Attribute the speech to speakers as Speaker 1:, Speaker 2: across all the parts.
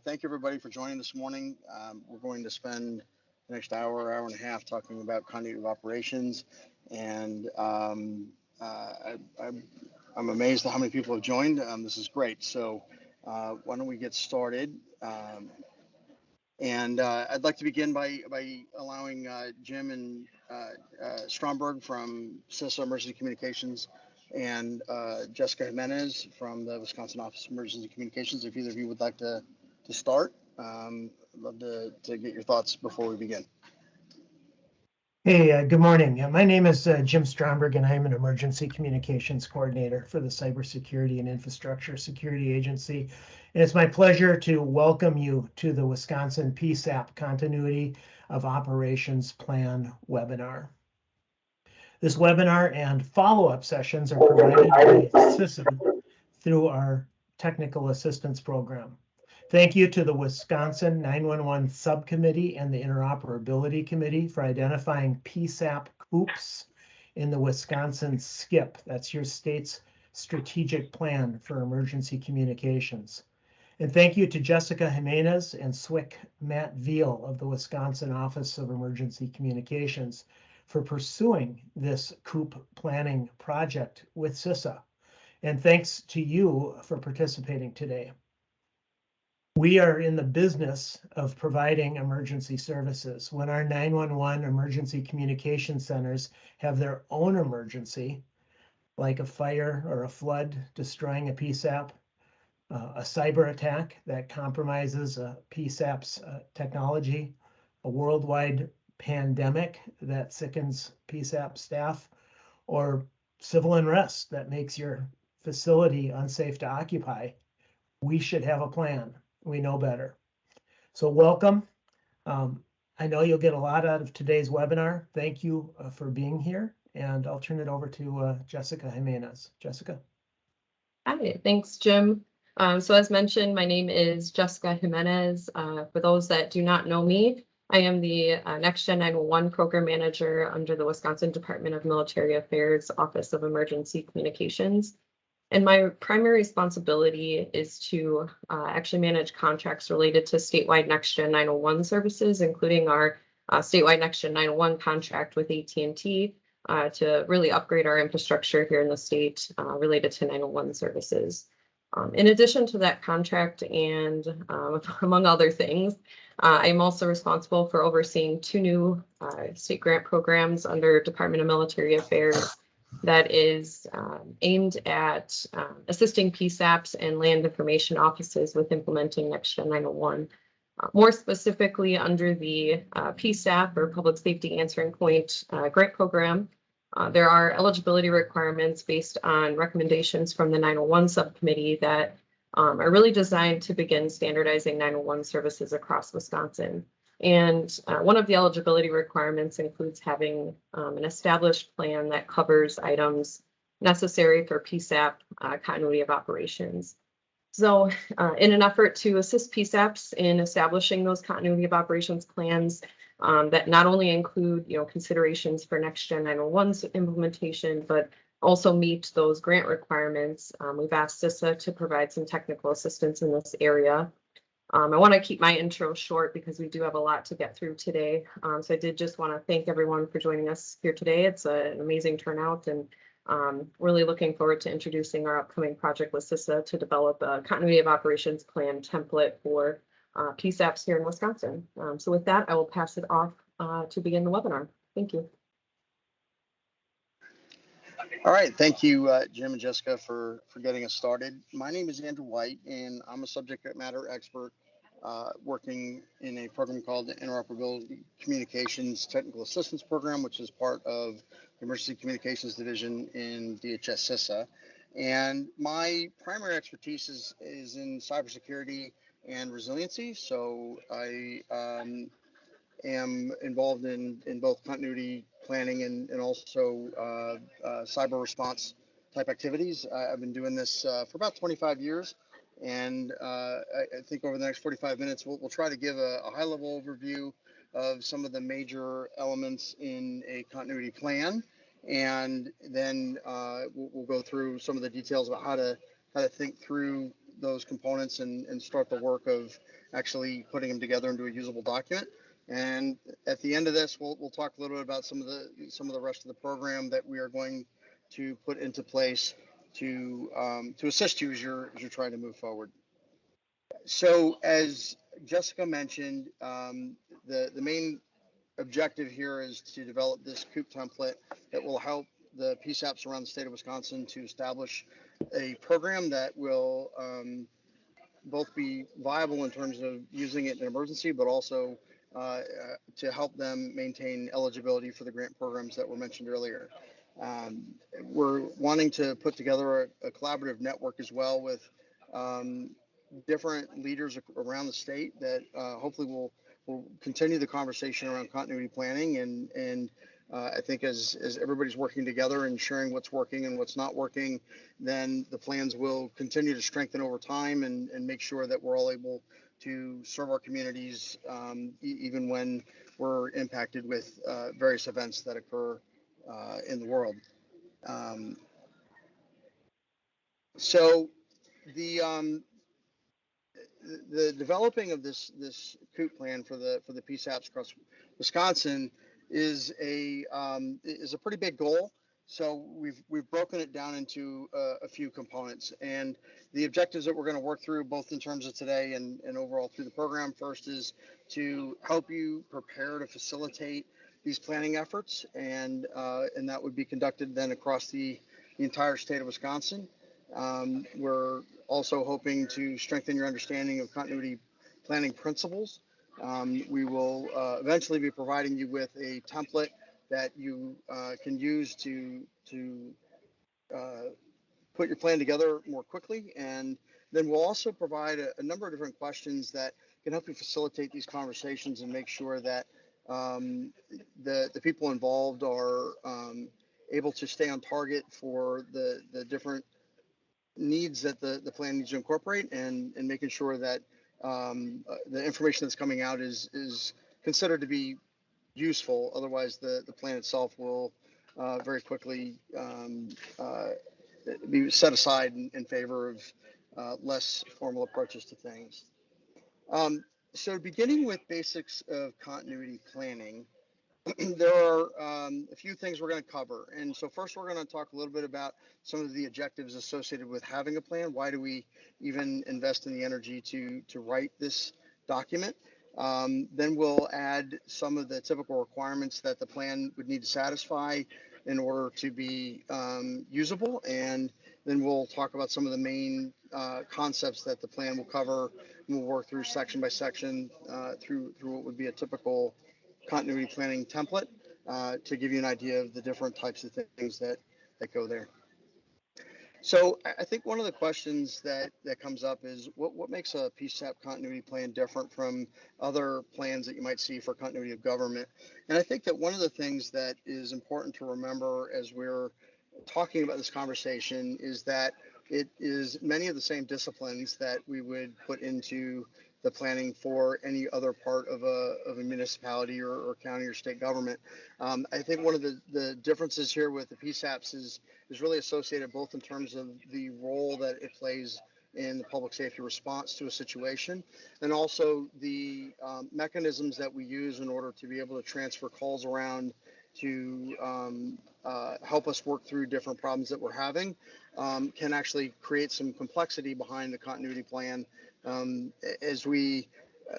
Speaker 1: Thank you, everybody, for joining this morning. We're going to spend the next hour, hour and a half talking about continuity of operations. And I'm amazed at how many people have joined. This is great. So why don't we get started? I'd like to begin by allowing Jim and Stromberg from CISA Emergency Communications and Jessica Jimenez from the Wisconsin Office of Emergency Communications. If either of you would like to start, I'd love to get your thoughts before we begin.
Speaker 2: Hey, good morning. My name is Jim Stromberg, and I'm an Emergency Communications Coordinator for the Cybersecurity and Infrastructure Security Agency. And it's my pleasure to welcome you to the Wisconsin PSAP Continuity of Operations Plan webinar. This webinar and follow-up sessions are provided by CISA through our Technical Assistance Program. Thank you to the Wisconsin 911 Subcommittee and the Interoperability Committee for identifying PSAP COOPs in the Wisconsin SCIP. That's your state's strategic plan for emergency communications. And thank you to Jessica Jimenez and SWIC Matt Veal of the Wisconsin Office of Emergency Communications for pursuing this COOP planning project with CISA. And thanks to you for participating today. We are in the business of providing emergency services. When our 911 emergency communication centers have their own emergency, like a fire or a flood destroying a PSAP, a cyber attack that compromises a PSAP's technology, a worldwide pandemic that sickens PSAP staff, or civil unrest that makes your facility unsafe to occupy, we should have a plan. We know better. So welcome. I know you'll get a lot out of today's webinar. Thank you for being here, and I'll turn it over to Jessica Jimenez. Jessica.
Speaker 3: Hi, thanks, Jim. So as mentioned, my name is Jessica Jimenez. For those that do not know me, I am the Next Gen 911 Program Manager under the Wisconsin Department of Military Affairs Office of Emergency Communications. And my primary responsibility is to actually manage contracts related to statewide Next Gen 911 services, including our statewide Next Gen 911 contract with AT&T to really upgrade our infrastructure here in the state related to 911 services. In addition to that contract and among other things, I'm also responsible for overseeing 2 new state grant programs under Department of Military Affairs that is aimed at assisting PSAPs and land information offices with implementing Next Gen 911. More specifically, under the PSAP or Public Safety Answering Point grant program, there are eligibility requirements based on recommendations from the 911 subcommittee that are really designed to begin standardizing 911 services across Wisconsin. And one of the eligibility requirements includes having an established plan that covers items necessary for PSAP continuity of operations. So in an effort to assist PSAPs in establishing those continuity of operations plans that not only include considerations for Next Gen 911's implementation, but also meet those grant requirements, we've asked CISA to provide some technical assistance in this area. I want to keep my intro short because we do have a lot to get through today. So I did just want to thank everyone for joining us here today. It's an amazing turnout, and really looking forward to introducing our upcoming project with CISA to develop a continuity of operations plan template for PSAPs here in Wisconsin. So with that, I will pass it off to begin the webinar. Thank you.
Speaker 1: All right, thank you, Jim and Jessica, for getting us started. My name is Andrew White, and I'm a subject matter expert working in a program called the Interoperability Communications Technical Assistance Program, which is part of the Emergency Communications Division in DHS CISA. And my primary expertise is in cybersecurity and resiliency. So I am involved in both continuity planning and also cyber response type activities. I've been doing this for about 25 years. And I think over the next 45 minutes, we'll try to give a high level overview of some of the major elements in a continuity plan. And then we'll go through some of the details about how to think through those components and start the work of actually putting them together into a usable document. And at the end of this, we'll talk a little bit about some of the rest of the program that we are going to put into place to assist you as you're trying to move forward. So as Jessica mentioned, the main objective here is to develop this COOP template that will help the PSAPs around the state of Wisconsin to establish a program that will both be viable in terms of using it in an emergency, but also to help them maintain eligibility for the grant programs that were mentioned earlier. We're wanting to put together a collaborative network as well with different leaders around the state that hopefully will continue the conversation around continuity planning. And I think as everybody's working together and sharing what's working and what's not working, then the plans will continue to strengthen over time and make sure that we're all able to serve our communities even when we're impacted with various events that occur in the world. So the developing of this COOP plan for the PSAPs across Wisconsin is a pretty big goal. So we've broken it down into a few components, and the objectives that we're going to work through both in terms of today and overall through the program. First is to help you prepare to facilitate these planning efforts, and that would be conducted then across the entire state of Wisconsin. We're also hoping to strengthen your understanding of continuity planning principles. We will eventually be providing you with a template that you can use to put your plan together more quickly. And then we'll also provide a number of different questions that can help you facilitate these conversations and make sure that the people involved are able to stay on target for the different needs that the plan needs to incorporate, and making sure that the information that's coming out is considered to be useful. Otherwise, the plan itself will very quickly be set aside in favor of less formal approaches to things. So beginning with basics of continuity planning, there are a few things we're going to cover. And so first, we're going to talk a little bit about some of the objectives associated with having a plan. Why do we even invest in the energy to write this document? Then we'll add some of the typical requirements that the plan would need to satisfy in order to be usable. And then we'll talk about some of the main concepts that the plan will cover. And we'll work through section by section through what would be a typical continuity planning template to give you an idea of the different types of things that go there. So I think one of the questions that comes up is what makes a PSAP continuity plan different from other plans that you might see for continuity of government? And I think that one of the things that is important to remember as we're talking about this conversation is that it is many of the same disciplines that we would put into the planning for any other part of a municipality or county or state government. I think one of the differences here with the PSAPs is really associated both in terms of the role that it plays in the public safety response to a situation, and also the mechanisms that we use in order to be able to transfer calls around to help us work through different problems that we're having, can actually create some complexity behind the continuity plan as we,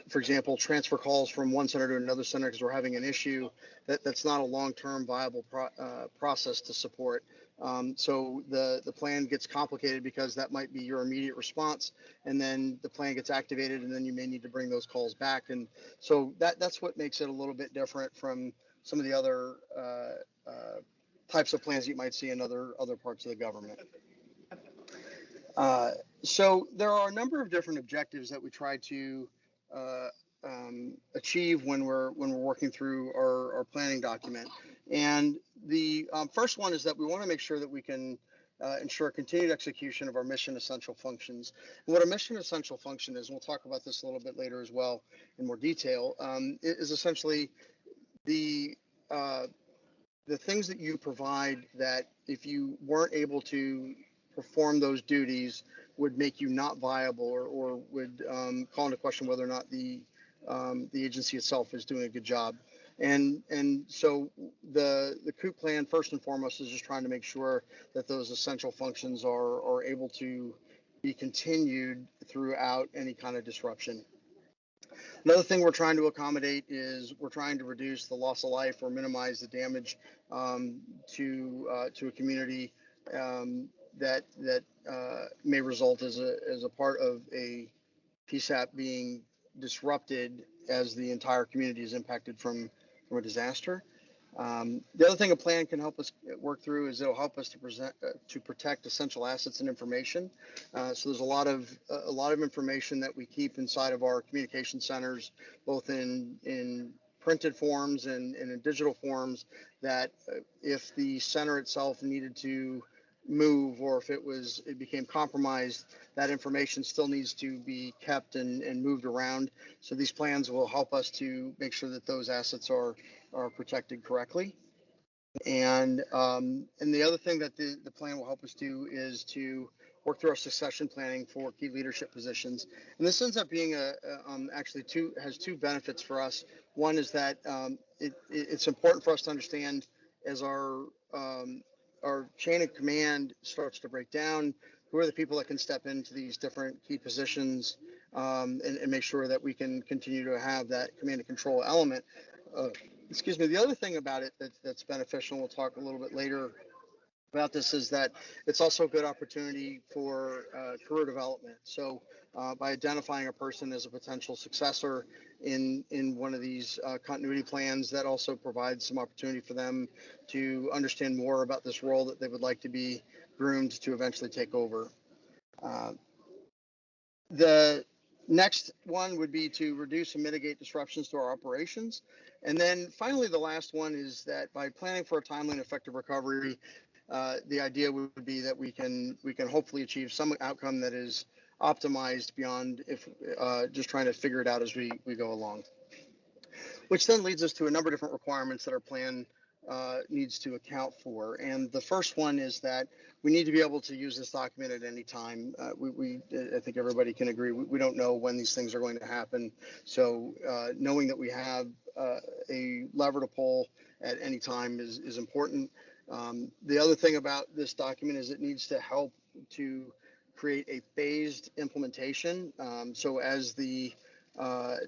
Speaker 1: for example, transfer calls from one center to another center because we're having an issue. That's not a long-term viable process to support. So the plan gets complicated because that might be your immediate response, and then the plan gets activated, and then you may need to bring those calls back. And so that's what makes it a little bit different from some of the other types of plans you might see in other parts of the government. So there are a number of different objectives that we try to achieve when we're working through our planning document. And the first one is that we want to make sure that we can ensure continued execution of our mission essential functions. And what a mission essential function is, and we'll talk about this a little bit later as well in more detail, is essentially the things that you provide that if you weren't able to perform those duties, would make you not viable, or would call into question whether or not the agency itself is doing a good job. And so the COOP plan, first and foremost, is just trying to make sure that those essential functions are able to be continued throughout any kind of disruption. Another thing we're trying to accommodate is we're trying to reduce the loss of life or minimize the damage to a community that may result as a part of a PSAP being disrupted as the entire community is impacted from a disaster. The other thing a plan can help us work through is it'll help us to protect essential assets and information. So there's a lot of information that we keep inside of our communication centers, both in printed forms and in digital forms, that if the center itself needed to move, or if it became compromised, that information still needs to be kept and moved around. So these plans will help us to make sure that those assets are protected correctly. And the other thing that the plan will help us do is to work through our succession planning for key leadership positions. And this ends up being actually has two benefits for us. One is that it's important for us to understand, as our chain of command starts to break down, who are the people that can step into these different key positions, and make sure that we can continue to have that command and control element. Excuse me. The other thing about it that's beneficial, and we'll talk a little bit later about this, is that it's also a good opportunity for career development. So by identifying a person as a potential successor in one of these continuity plans, that also provides some opportunity for them to understand more about this role that they would like to be groomed to eventually take over. The next one would be to reduce and mitigate disruptions to our operations. And then finally, the last one is that by planning for a timely and effective recovery, the idea would be that we can hopefully achieve some outcome that is optimized beyond just trying to figure it out as we go along. Which then leads us to a number of different requirements that our plan needs to account for. And the first one is that we need to be able to use this document at any time. I think everybody can agree, we don't know when these things are going to happen. So knowing that we have a lever to pull at any time is important. The other thing about this document is it needs to help to create a phased implementation. So as the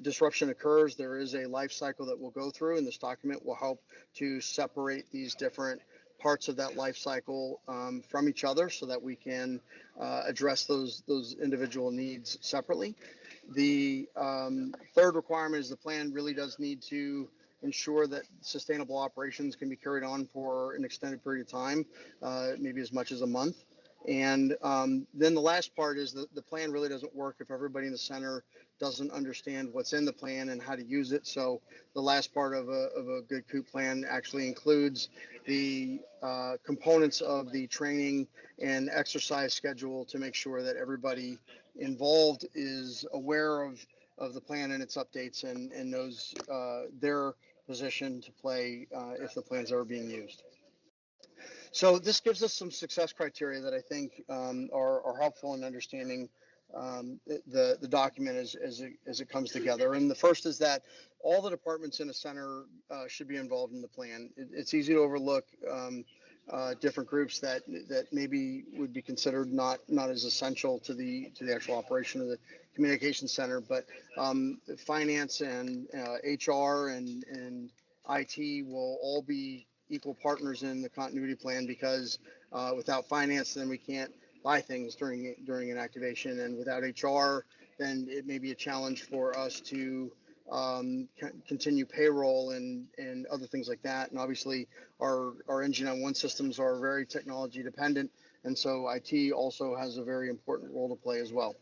Speaker 1: disruption occurs, there is a life cycle that we'll go through, and this document will help to separate these different parts of that life cycle from each other, so that we can address those individual needs separately. The third requirement is the plan really does need to ensure that sustainable operations can be carried on for an extended period of time, maybe as much as a month. And then the last part is the plan really doesn't work if everybody in the center doesn't understand what's in the plan and how to use it. So the last part of a good COOP plan actually includes the components of the training and exercise schedule to make sure that everybody involved is aware of the plan and its updates, and knows their position to play if the plan's ever being used. So this gives us some success criteria that I think are helpful in understanding the document as it comes together. And the first is that all the departments in a center should be involved in the plan. It's easy to overlook different groups that maybe would be considered not as essential to the actual operation of the communication center, but finance and HR and IT will all be equal partners in the continuity plan, because without finance, then we can't buy things during an activation, and without HR, then it may be a challenge for us to continue payroll and other things like that. And obviously, our Engine on One systems are very technology dependent, and so IT also has a very important role to play as well.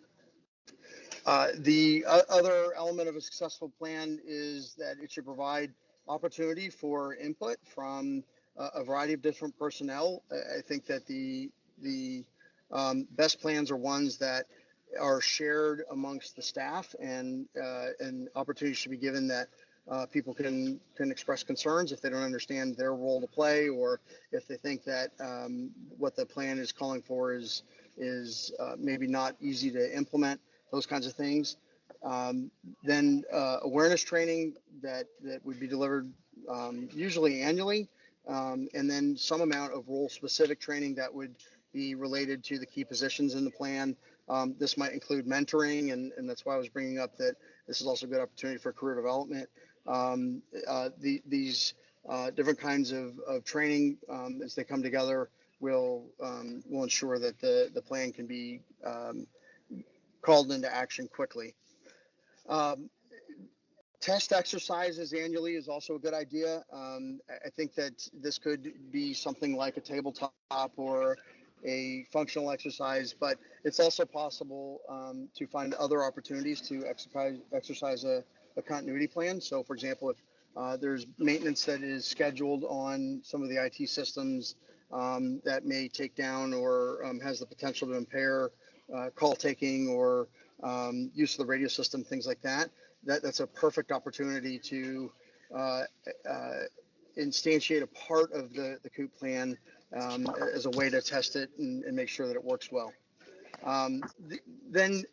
Speaker 1: The other element of a successful plan is that it should provide opportunity for input from a variety of different personnel. I think that the best plans are ones that are shared amongst the staff, and opportunities should be given that people can express concerns if they don't understand their role to play, or if they think that what the plan is calling for is is maybe not easy to implement, those kinds of things. Then awareness training that would be delivered usually annually, and then some amount of role-specific training that would be related to the key positions in the plan. This might include mentoring, and that's why I was bringing up that this is also a good opportunity for career development. These different kinds of training as they come together will ensure that the plan can be called into action quickly. Test exercises annually is also a good idea. I think that this could be something like a tabletop or a functional exercise, but it's also possible to find other opportunities to exercise a continuity plan. So, for example, if there's maintenance that is scheduled on some of the IT systems that may take down or has the potential to impair call taking or use of the radio system, things like that. That's a perfect opportunity to instantiate a part of the COOP plan as a way to test it and make sure that it works well. Then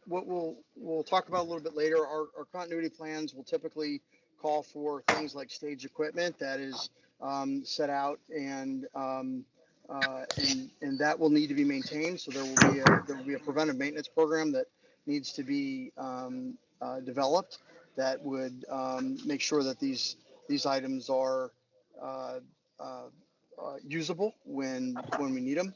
Speaker 1: what we'll talk about a little bit later, our continuity plans will typically call for things like stage equipment that is set out and that will need to be maintained. So there will be a preventive maintenance program that needs to be developed that would make sure that these items are usable when we need them.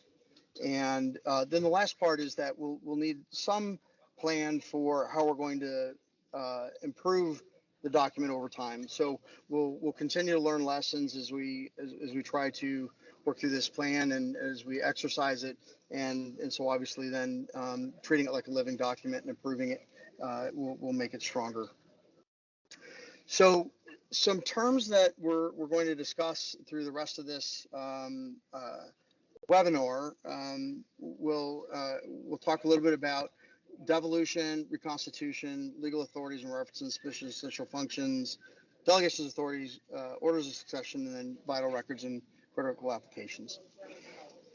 Speaker 1: And then the last part is that we'll need some plan for how we're going to improve the document over time. So we'll continue to learn lessons as we try to work through this plan and as we exercise it. And so obviously then treating it like a living document and improving it will make it stronger. So some terms that we're going to discuss through the rest of this webinar, we'll talk a little bit about devolution, reconstitution, legal authorities and references, special functions, delegations of authorities, orders of succession, and then vital records and critical applications.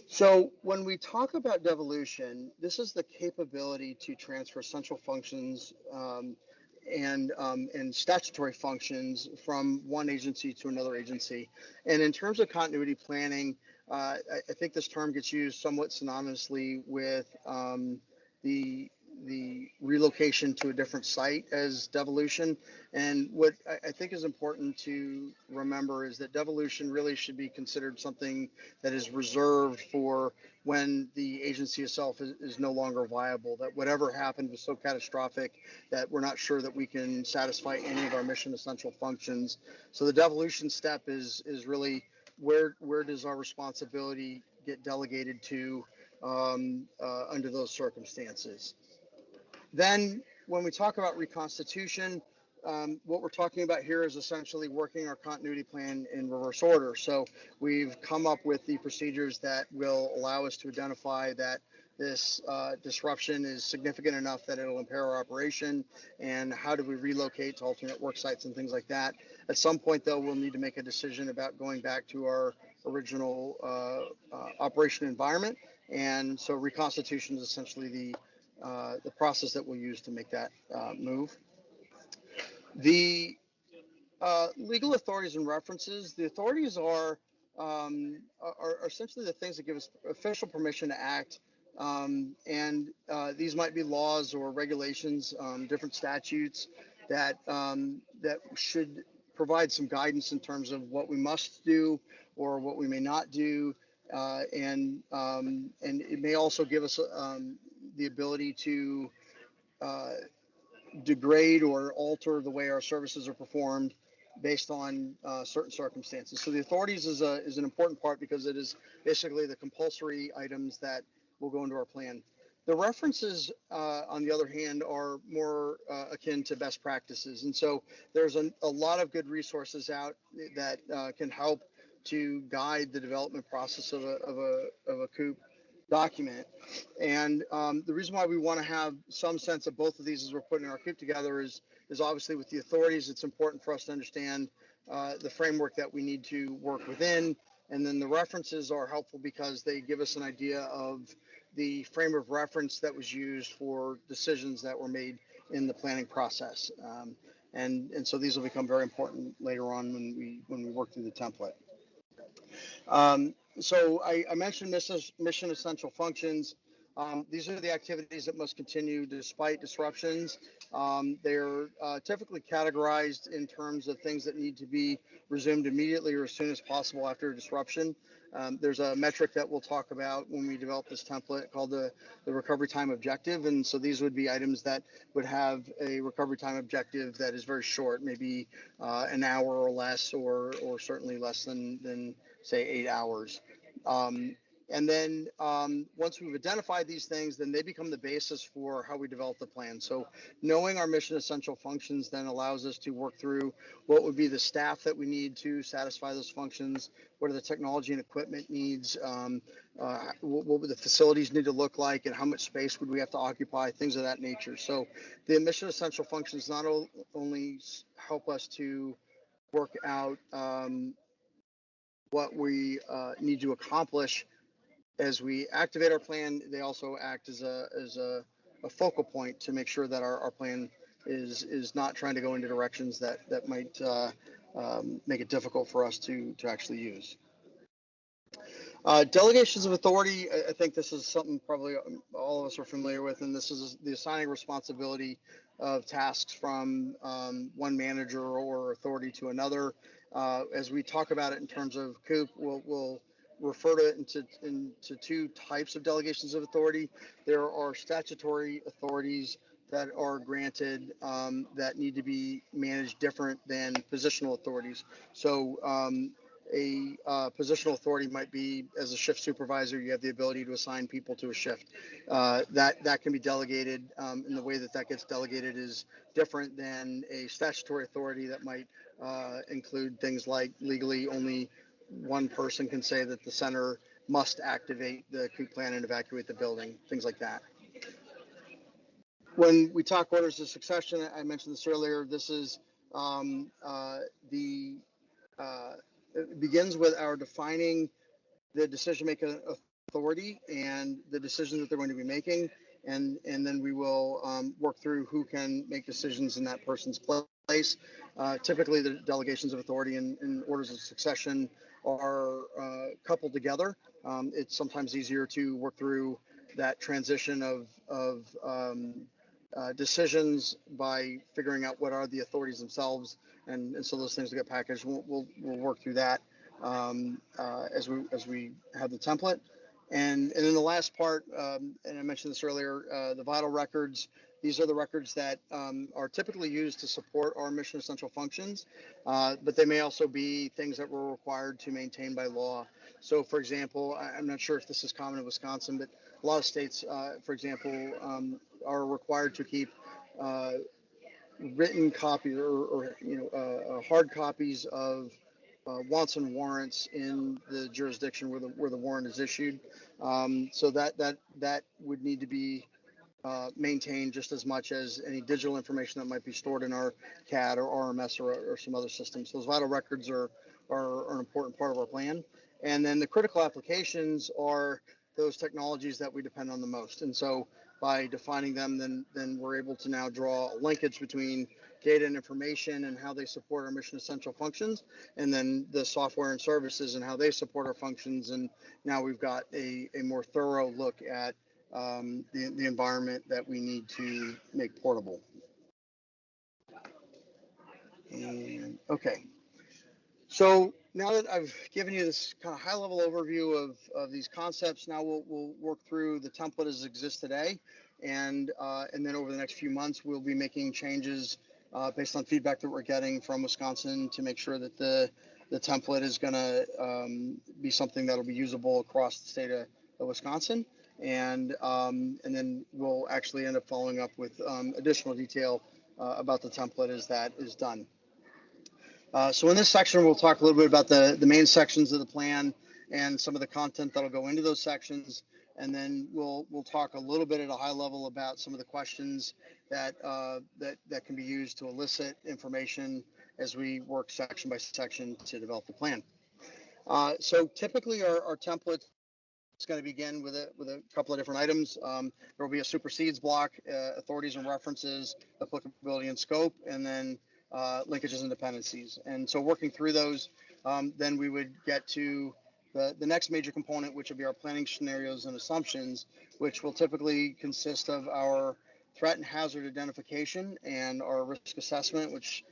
Speaker 1: So when we talk about devolution, this is the capability to transfer central functions and statutory functions from one agency to another agency. And in terms of continuity planning, I think this term gets used somewhat synonymously with the relocation to a different site as devolution. And what I think is important to remember is that devolution really should be considered something that is reserved for when the agency itself is no longer viable, that whatever happened was so catastrophic that we're not sure that we can satisfy any of our mission essential functions. So the devolution step is really where does our responsibility get delegated to under those circumstances. Then when we talk about reconstitution, what we're talking about here is essentially working our continuity plan in reverse order. So we've come up with the procedures that will allow us to identify that this disruption is significant enough that it'll impair our operation, and how do we relocate to alternate work sites and things like that. At some point, though, we'll need to make a decision about going back to our original operation environment, and so reconstitution is essentially the process that we'll use to make that move. The legal authorities and references, the authorities are essentially the things that give us official permission to act, and these might be laws or regulations, different statutes that should provide some guidance in terms of what we must do or what we may not do, and it may also give us the ability to degrade or alter the way our services are performed based on certain circumstances. So the authorities is an important part because it is basically the compulsory items that will go into our plan. The references, on the other hand, are more akin to best practices. And so there's a lot of good resources out that can help to guide the development process of a COOP document. And the reason why we want to have some sense of both of these as we're putting our COOP together is obviously with the authorities, it's important for us to understand the framework that we need to work within. And then the references are helpful because they give us an idea of the frame of reference that was used for decisions that were made in the planning process. And so these will become very important later on when we work through the template. So I mentioned mission essential functions. These are the activities that must continue despite disruptions. They're typically categorized in terms of things that need to be resumed immediately or as soon as possible after a disruption. There's a metric that we'll talk about when we develop this template called the recovery time objective. And so these would be items that would have a recovery time objective that is very short, maybe an hour or less, or certainly less than say 8 hours. And then once we've identified these things, then they become the basis for how we develop the plan. So knowing our mission essential functions then allows us to work through what would be the staff that we need to satisfy those functions, what are the technology and equipment needs, what would the facilities need to look like, and how much space would we have to occupy, things of that nature. So the mission essential functions not only help us to work out what we need to accomplish as we activate our plan, they also act as a focal point to make sure that our plan is not trying to go into directions that might make it difficult for us to actually use. Delegations of authority, I think this is something probably all of us are familiar with, and this is the assigning responsibility of tasks from one manager or authority to another. As we talk about it in terms of COOP, we'll refer to it into two types of delegations of authority. There are statutory authorities that are granted that need to be managed different than positional authorities. So a positional authority might be, as a shift supervisor, you have the ability to assign people to a shift. That can be delegated, and the way that gets delegated is different than a statutory authority that might include things like legally only one person can say that the center must activate the COOP plan and evacuate the building, things like that. When we talk orders of succession, I mentioned this earlier, this is it begins with our defining the decision-making authority and the decisions that they're going to be making, and then we will work through who can make decisions in that person's place. Typically, the delegations of authority and orders of succession are coupled together. It's sometimes easier to work through that transition of decisions by figuring out what are the authorities themselves, and so those things will get packaged. We'll work through that as we have the template. And then the last part, and I mentioned this earlier, the vital records. These are the records that are typically used to support our mission essential functions, but they may also be things that we're required to maintain by law. So, for example, I'm not sure if this is common in Wisconsin, but a lot of states, for example, are required to keep written copies or hard copies of wants and warrants in the jurisdiction where the warrant is issued. So that would need to be maintained just as much as any digital information that might be stored in our CAD or RMS or some other systems. Those vital records are an important part of our plan. And then the critical applications are those technologies that we depend on the most. And so by defining them, then we're able to now draw a linkage between data and information and how they support our mission essential functions, and then the software and services and how they support our functions. And now we've got a more thorough look at the environment that we need to make portable. And okay, so now that I've given you this kind of high-level overview of these concepts, now we'll work through the template as it exists today, and then over the next few months we'll be making changes based on feedback that we're getting from Wisconsin to make sure that the template is going to be something that'll be usable across the state of Wisconsin. And then we'll actually end up following up with additional detail about the template as that is done. So in this section, we'll talk a little bit about the main sections of the plan and some of the content that'll go into those sections. And then we'll talk a little bit at a high level about some of the questions that can be used to elicit information as we work section by section to develop the plan. So typically our templates It's going to begin with a couple of different items. There will be a supersedes block, authorities and references, applicability and scope, and then linkages and dependencies. And so working through those, then we would get to the next major component, which will be our planning scenarios and assumptions, which will typically consist of our threat and hazard identification and our risk assessment, which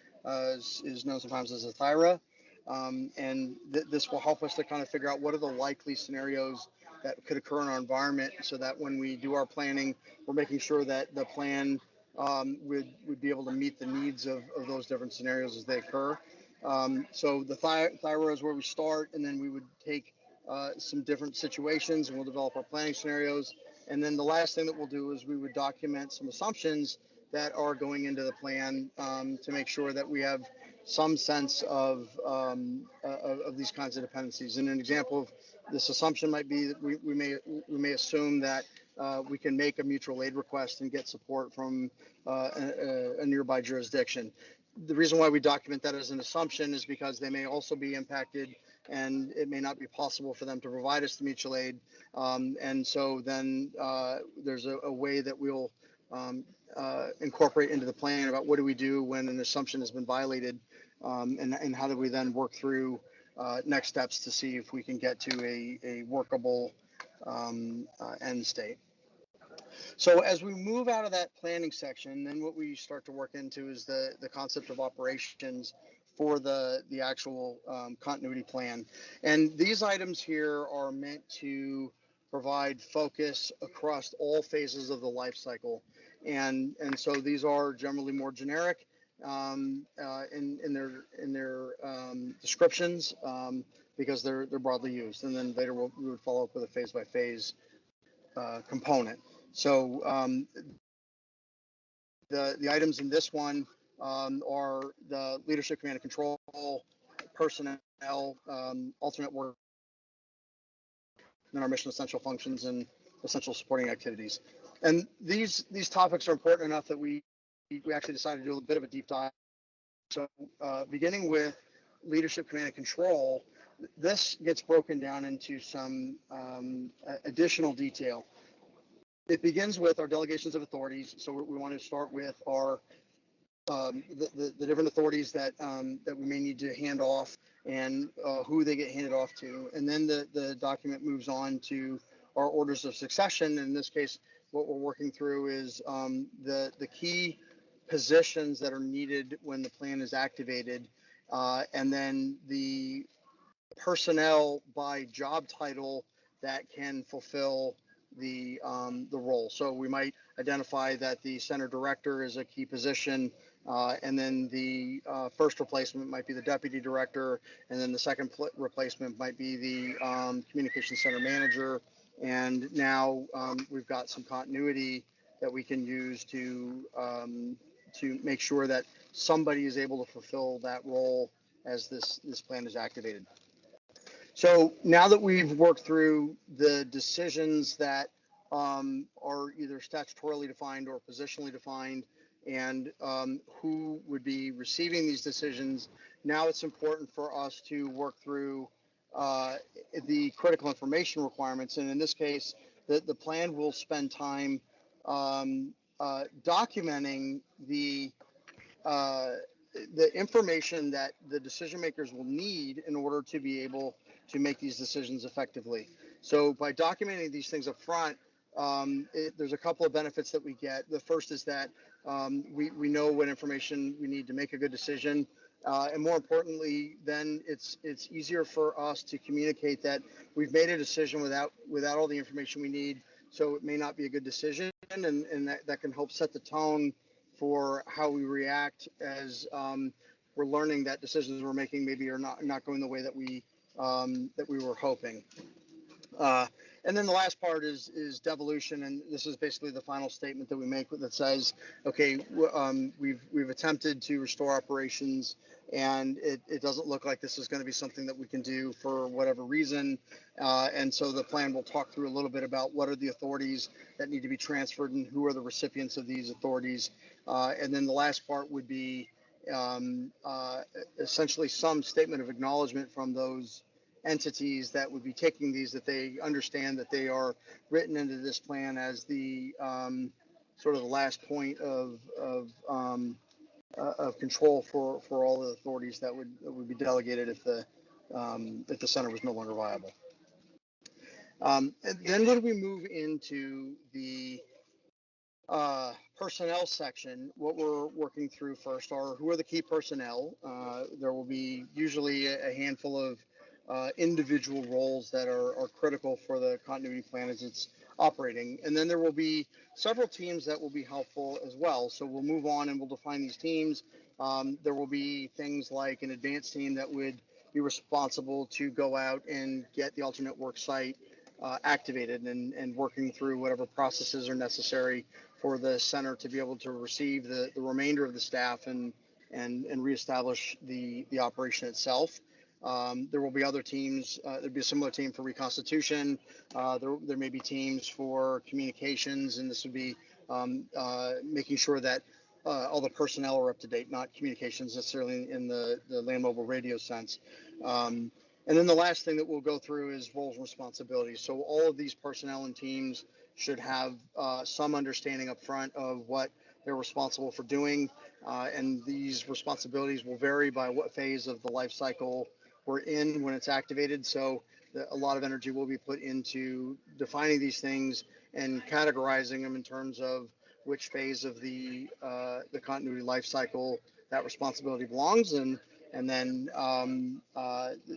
Speaker 1: is known sometimes as a THIRA. And this will help us to kind of figure out what are the likely scenarios that could occur in our environment, so that when we do our planning, we're making sure that the plan would be able to meet the needs of those different scenarios as they occur. So the THIRA is where we start, and then we would take some different situations and we'll develop our planning scenarios. And then the last thing that we'll do is we would document some assumptions that are going into the plan to make sure that we have some sense of these kinds of dependencies. And an example of this assumption might be that we may assume that we can make a mutual aid request and get support from a nearby jurisdiction. The reason why we document that as an assumption is because they may also be impacted and it may not be possible for them to provide us the mutual aid. And so then there's a way that we'll incorporate into the plan about what do we do when an assumption has been violated, and how do we then work through next steps to see if we can get to a workable end state. So as we move out of that planning section, then what we start to work into is the concept of operations for the actual continuity plan. And these items here are meant to provide focus across all phases of the life cycle. And so these are generally more generic in their descriptions, because they're broadly used. And then later we would follow up with a phase by phase component. So the items in this one are the leadership, command and control, personnel, alternate work, and our mission essential functions and essential supporting activities. And these topics are important enough that we actually decided to do a bit of a deep dive. So beginning with leadership, command and control, this gets broken down into some additional detail. It begins with our delegations of authorities. So we want to start with our the different authorities that we may need to hand off and who they get handed off to. And then the document moves on to our orders of succession. In this case, what we're working through is the key positions that are needed when the plan is activated, and then the personnel by job title that can fulfill the role. So we might identify that the center director is a key position, and then the first replacement might be the deputy director, and then the second replacement might be the communications center manager. And now we've got some continuity that we can use to make sure that somebody is able to fulfill that role as this plan is activated. So now that we've worked through the decisions that are either statutorily defined or positionally defined, and who would be receiving these decisions, now it's important for us to work through the critical information requirements. And in this case, the plan will spend time documenting the information that the decision makers will need in order to be able to make these decisions effectively. So by documenting these things up front, there's a couple of benefits that we get. The first is that we know what information we need to make a good decision. And more importantly, then it's easier for us to communicate that we've made a decision without all the information we need. So it may not be a good decision, and that can help set the tone for how we react as we're learning that decisions we're making maybe are not going the way that we were hoping. And then the last part is devolution, and this is basically the final statement that we make that says, okay, we've attempted to restore operations, and it doesn't look like this is going to be something that we can do for whatever reason. And so the plan will talk through a little bit about what are the authorities that need to be transferred and who are the recipients of these authorities. And then the last part would be essentially some statement of acknowledgement from those entities that would be taking these, that they understand that they are written into this plan as the sort of the last point of control for all the authorities that would be delegated if the center was no longer viable. And then when we move into the personnel section, what we're working through first are who are the key personnel. There will be usually a handful of individual roles that are critical for the continuity plan as it's operating. And then there will be several teams that will be helpful as well. So we'll move on and we'll define these teams. There will be things like an advanced team that would be responsible to go out and get the alternate work site activated and working through whatever processes are necessary for the center to be able to receive the remainder of the staff and reestablish the operation itself. There will be other teams. There'll be a similar team for reconstitution. There may be teams for communications, and this would be making sure that all the personnel are up to date, not communications necessarily in the land mobile radio sense. And then the last thing that we'll go through is roles and responsibilities. So all of these personnel and teams should have some understanding up front of what they're responsible for doing. And these responsibilities will vary by what phase of the life cycle we're in when it's activated. So a lot of energy will be put into defining these things and categorizing them in terms of which phase of the continuity life cycle that responsibility belongs. And then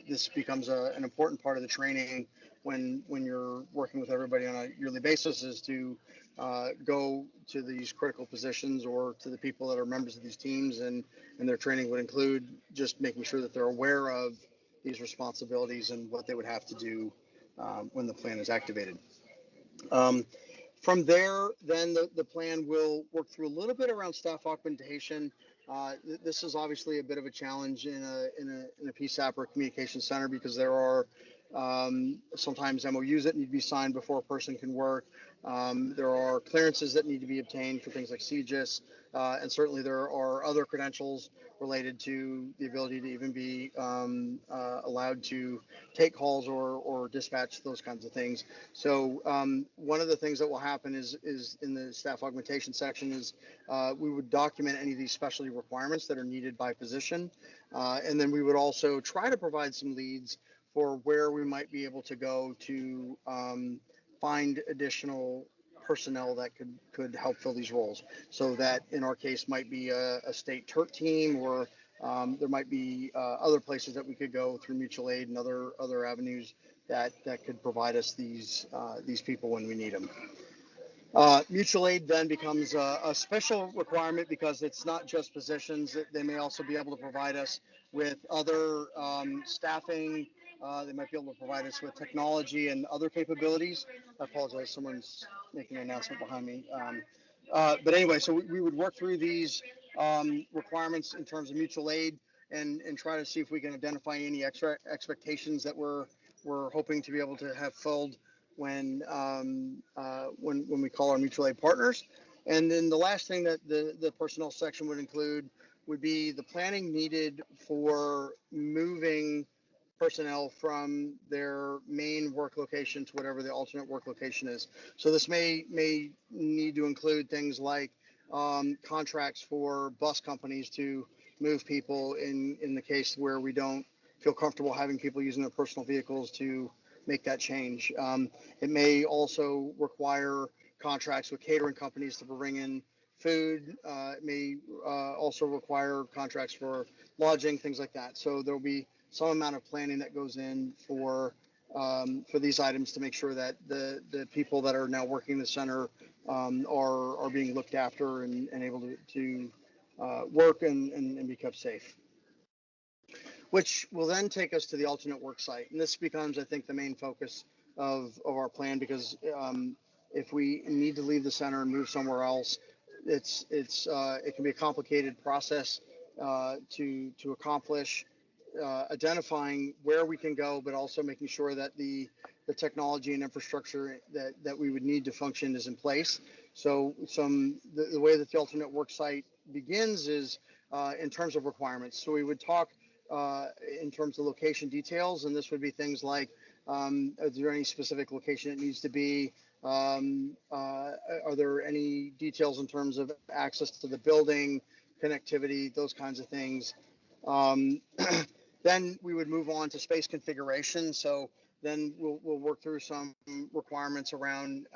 Speaker 1: this becomes an important part of the training when you're working with everybody on a yearly basis, is to go to these critical positions or to the people that are members of these teams, and their training would include just making sure that they're aware of these responsibilities and what they would have to do when the plan is activated. From there, then the plan will work through a little bit around staff augmentation. This is obviously a bit of a challenge in a PSAP or a communication center, because there are sometimes MOUs that need to be signed before a person can work. There are clearances that need to be obtained for things like CGIS, and certainly there are other credentials related to the ability to even be allowed to take calls or dispatch those kinds of things. So one of the things that will happen is in the staff augmentation section is we would document any of these specialty requirements that are needed by position, and then we would also try to provide some leads for where we might be able to go to find additional personnel that could help fill these roles. So that in our case might be a state TERT team, or there might be other places that we could go through mutual aid and other avenues that could provide us these people when we need them. Mutual aid then becomes a special requirement, because it's not just positions. They may also be able to provide us with other staffing. They might be able to provide us with technology and other capabilities. I apologize, someone's making an announcement behind me. But anyway, so we would work through these requirements in terms of mutual aid and try to see if we can identify any extra expectations that we're hoping to be able to have filled when we call our mutual aid partners. And then the last thing that the personnel section would include would be the planning needed for moving personnel from their main work location to whatever the alternate work location is. So this may need to include things like contracts for bus companies to move people in the case where we don't feel comfortable having people using their personal vehicles to make that change. It may also require contracts with catering companies to bring in food. It may also require contracts for lodging, things like that. So there'll be some amount of planning that goes in for these items to make sure that the people that are now working in the center are being looked after and able to work and be kept safe. Which will then take us to the alternate work site. And this becomes, I think, the main focus of our plan, because if we need to leave the center and move somewhere else, it can be a complicated process to accomplish identifying where we can go, but also making sure that the technology and infrastructure that we would need to function is in place. So the way that the alternate work site begins is in terms of requirements. So we would talk in terms of location details, and this would be things like, is there any specific location it needs to be? Are there any details in terms of access to the building, connectivity, those kinds of things? Um, then we would move on to space configuration. So then we'll work through some requirements around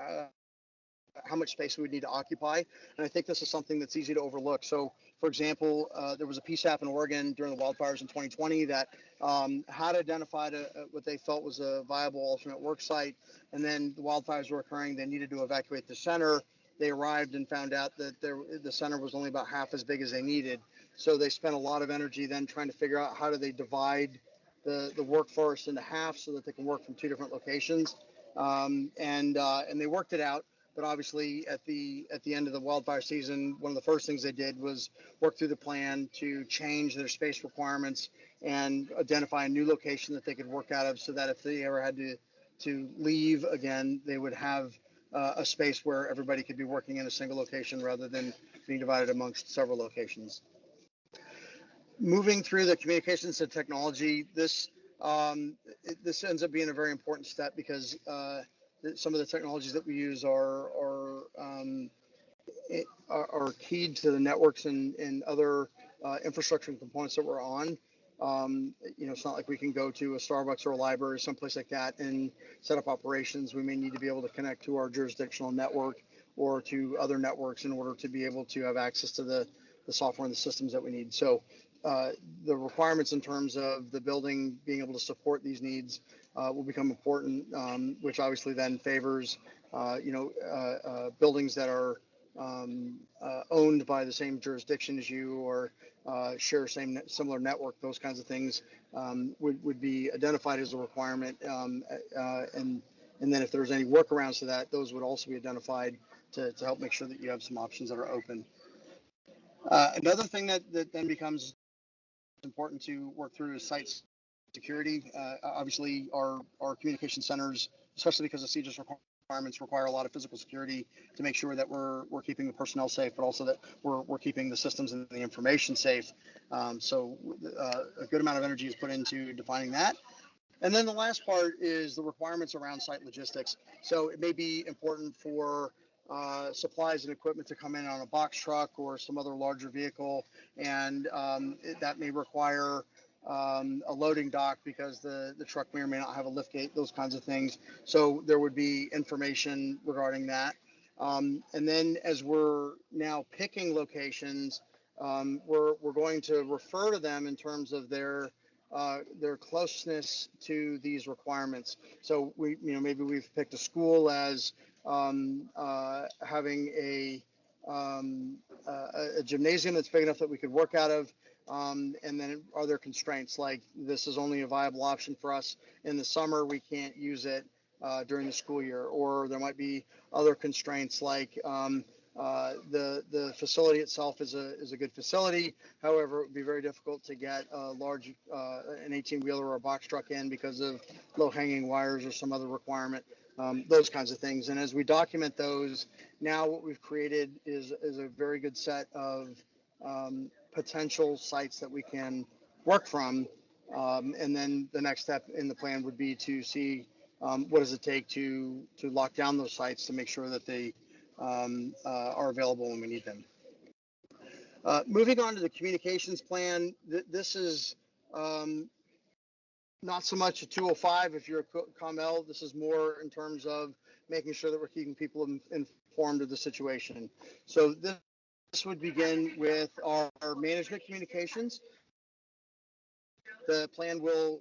Speaker 1: how much space we would need to occupy. And I think this is something that's easy to overlook. So, for example, there was a PSAP in Oregon during the wildfires in 2020 that had identified what they felt was a viable alternate work site. And then the wildfires were occurring. They needed to evacuate the center. They arrived and found out that the center was only about half as big as they needed. So they spent a lot of energy then trying to figure out how do they divide the workforce into half so that they can work from two different locations. And they worked it out. But obviously, at the end of the wildfire season, one of the first things they did was work through the plan to change their space requirements and identify a new location that they could work out of, so that if they ever had to leave again, they would have a space where everybody could be working in a single location rather than being divided amongst several locations. Moving through the communications and technology, this ends up being a very important step because some of the technologies that we use are keyed to the networks and other infrastructure and components that we're on. It's not like we can go to a Starbucks or a library or someplace like that and set up operations. We may need to be able to connect to our jurisdictional network or to other networks in order to be able to have access to the software and the systems that we need. So the requirements in terms of the building being able to support these needs will become important, which obviously then favors, buildings that are owned by the same jurisdiction as you or share similar network. Those kinds of things would be identified as a requirement, and then if there's any workarounds to that, those would also be identified to help make sure that you have some options that are open. Another thing that then becomes important to work through is site security. Obviously, our communication centers, especially because the CJIS requirements require a lot of physical security to make sure that we're keeping the personnel safe, but also that we're keeping the systems and the information safe. So a good amount of energy is put into defining that. And then the last part is the requirements around site logistics. So it may be important for supplies and equipment to come in on a box truck or some other larger vehicle, and that may require a loading dock because the truck may or may not have a lift gate, those kinds of things. So there would be information regarding that. And then as we're now picking locations, we're going to refer to them in terms of their closeness to these requirements. So maybe we've picked a school as having a gymnasium that's big enough that we could work out of. And then are there constraints like this is only a viable option for us in the summer, we can't use it during the school year, or there might be other constraints like the facility itself is a good facility. However, it would be very difficult to get a large an 18-wheeler or a box truck in because of low-hanging wires or some other requirement. Those kinds of things. And as we document those, now what we've created is a very good set of potential sites that we can work from. And then the next step in the plan would be to see what does it take to lock down those sites to make sure that they are available when we need them. Moving on to the communications plan, this is not so much a 205 if you're a COML. This is more in terms of making sure that we're keeping people informed of the situation. So this would begin with our management communications. The plan will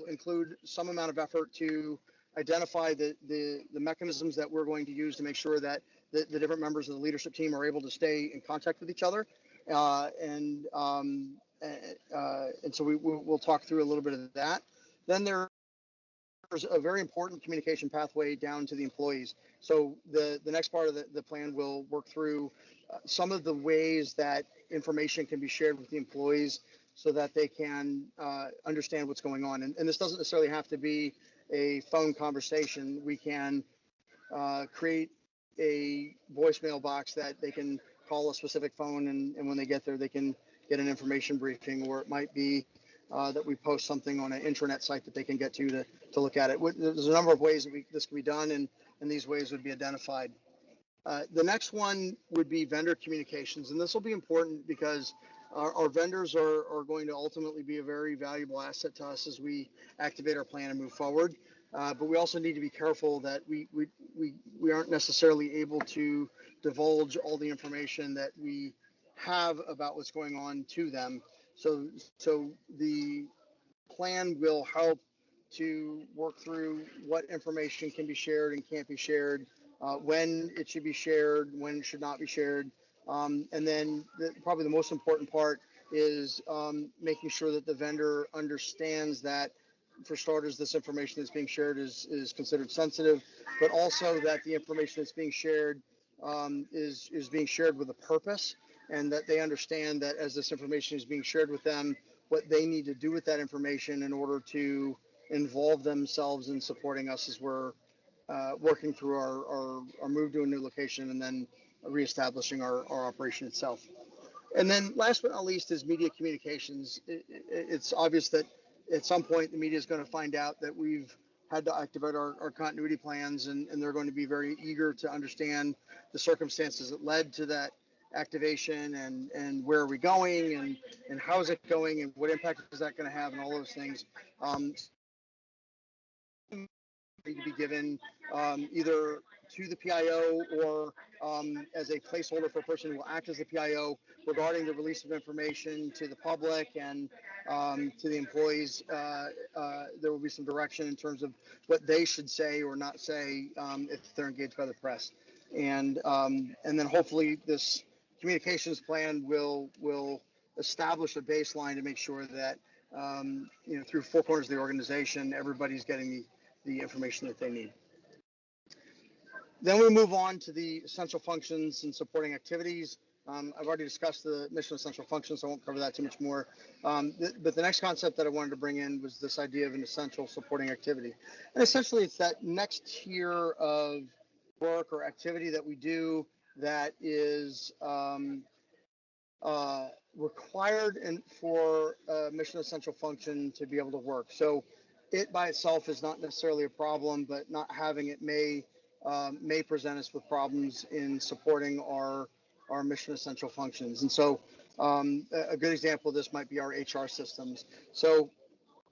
Speaker 1: include some amount of effort to identify the mechanisms that we're going to use to make sure that the different members of the leadership team are able to stay in contact with each other. And so we'll talk through a little bit of that. Then there's a very important communication pathway down to the employees. So the next part of the plan will work through some of the ways that information can be shared with the employees so that they can understand what's going on. And this doesn't necessarily have to be a phone conversation. We can create a voicemail box that they can call a specific phone, and when they get there, they can get an information briefing, or it might be that we post something on an intranet site that they can get to look at it. There's a number of ways that this can be done, and these ways would be identified. The next one would be vendor communications, and this will be important because our vendors are going to ultimately be a very valuable asset to us as we activate our plan and move forward. But we also need to be careful that we aren't necessarily able to divulge all the information that we have about what's going on to them. So the plan will help to work through what information can be shared and can't be shared, when it should be shared, when it should not be shared. And then probably the most important part is making sure that the vendor understands that, for starters, this information that's being shared is considered sensitive, but also that the information that's being shared is being shared with a purpose, and that they understand that as this information is being shared with them, what they need to do with that information in order to involve themselves in supporting us as we're working through our move to a new location and then reestablishing our operation itself. And then last but not least is media communications. It's obvious that at some point the media is going to find out that we've had to activate our continuity plans, and they're going to be very eager to understand the circumstances that led to that activation, and where are we going, and how is it going, and what impact is that going to have, and all those things. Need to be given either to the PIO or as a placeholder for a person who will act as the PIO regarding the release of information to the public and to the employees. There will be some direction in terms of what they should say or not say if they're engaged by the press. And then hopefully this communications plan will establish a baseline to make sure that through four corners of the organization, everybody's getting the information that they need. Then we move on to the essential functions and supporting activities. I've already discussed the mission essential functions, so I won't cover that too much more. But the next concept that I wanted to bring in was this idea of an essential supporting activity. And essentially it's that next tier of work or activity that we do that is required for a mission essential function to be able to work. So it by itself is not necessarily a problem, but not having it may present us with problems in supporting our mission essential functions. And so a good example of this might be our HR systems. So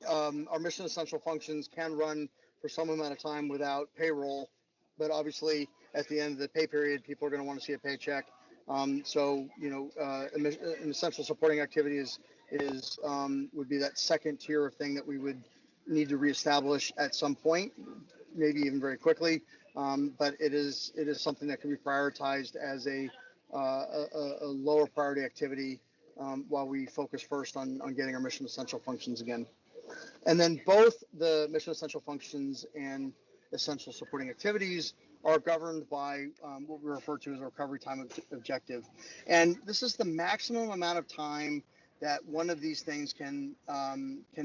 Speaker 1: our mission essential functions can run for some amount of time without payroll, but obviously at the end of the pay period, people are going to want to see a paycheck. So an essential supporting activity would be that second tier of thing that we would need to reestablish at some point, maybe even very quickly. But it is something that can be prioritized as a lower priority activity while we focus first on getting our mission essential functions again. And then both the mission essential functions and essential supporting activities are governed by what we refer to as a recovery time objective. And this is the maximum amount of time that one of these things can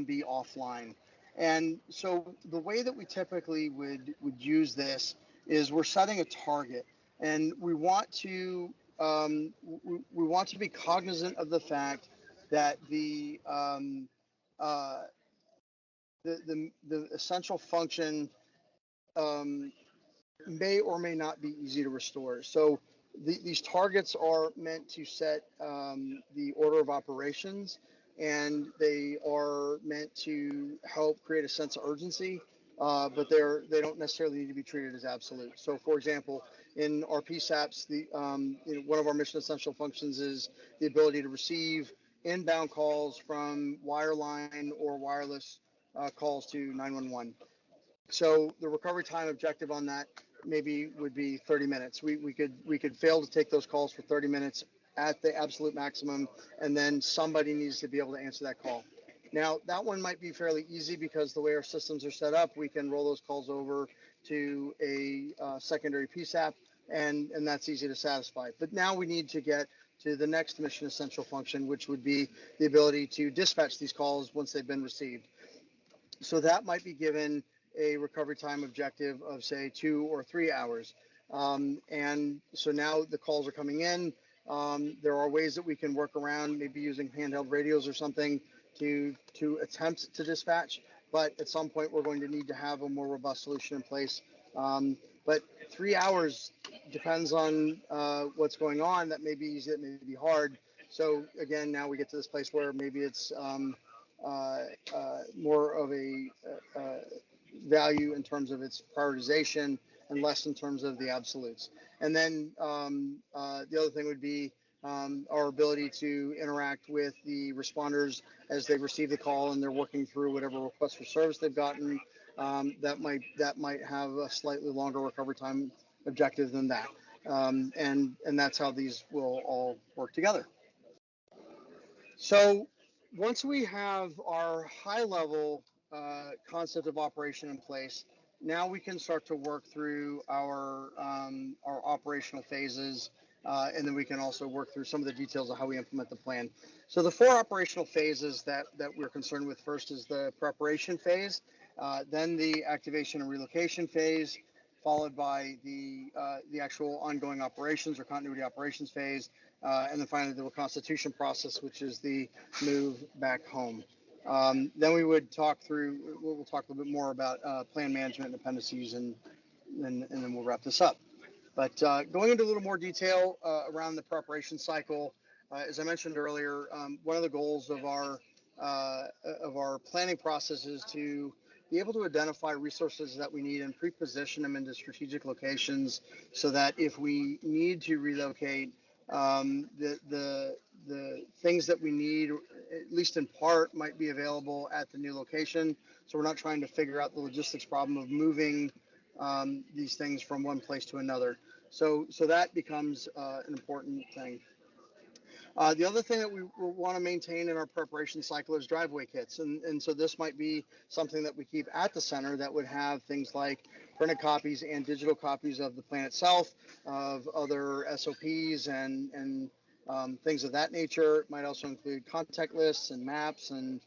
Speaker 1: be offline. And so the way that we typically would use this is we're setting a target, and we want to be cognizant of the fact that the essential function may or may not be easy to restore. So these targets are meant to set the order of operations, and they are meant to help create a sense of urgency, but they don't necessarily need to be treated as absolute. So for example, in our PSAPs, one of our mission essential functions is the ability to receive inbound calls from wireline or wireless calls to 911. So the recovery time objective on that maybe would be 30 minutes. We could fail to take those calls for 30 minutes at the absolute maximum, and then somebody needs to be able to answer that call. Now that one might be fairly easy because the way our systems are set up, we can roll those calls over to a secondary PSAP, and that's easy to satisfy. But now we need to get to the next mission essential function, which would be the ability to dispatch these calls once they've been received. So that might be given a recovery time objective of say 2 or 3 hours. And so now the calls are coming in. There are ways that we can work around, maybe using handheld radios or something to attempt to dispatch, but at some point we're going to need to have a more robust solution in place. But 3 hours depends on what's going on. That may be easy, that may be hard. So again, now we get to this place where maybe it's more of a value in terms of its prioritization and less in terms of the absolutes. And then the other thing would be our ability to interact with the responders as they receive the call and they're working through whatever request for service they've gotten. That might have a slightly longer recovery time objective than that. And that's how these will all work together. So once we have our high level concept of operation in place, now we can start to work through our operational phases, and then we can also work through some of the details of how we implement the plan. So the 4 operational phases that we're concerned with first is the preparation phase, then the activation and relocation phase, followed by the actual ongoing operations or continuity operations phase, and then finally the reconstitution process, which is the move back home. Then we would talk through, we'll talk a little bit more about plan management and appendices, and then we'll wrap this up. But going into a little more detail around the preparation cycle, as I mentioned earlier, one of the goals of our planning process is to be able to identify resources that we need and pre-position them into strategic locations so that if we need to relocate, the things that we need, at least in part, might be available at the new location. So we're not trying to figure out the logistics problem of moving these things from one place to another. So that becomes an important thing. The other thing that we want to maintain in our preparation cycle is driveway kits. And so this might be something that we keep at the center that would have things like printed copies and digital copies of the plan itself, of other SOPs and things of that nature. It might also include contact lists and maps and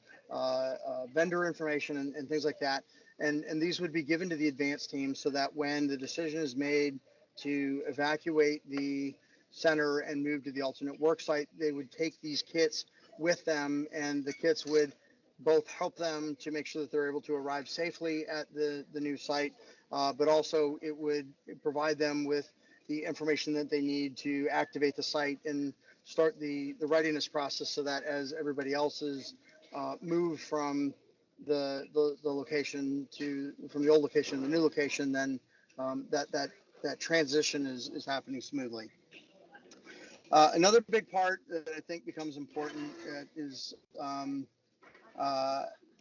Speaker 1: vendor information and things like that. And these would be given to the advance team so that when the decision is made to evacuate the center and move to the alternate work site, they would take these kits with them, and the kits would both help them to make sure that they're able to arrive safely at the new site, but also it would provide them with the information that they need to activate the site and start the readiness process so that as everybody else is moved from the location from the old location to the new location, then that transition is happening smoothly. Another big part that I think becomes important is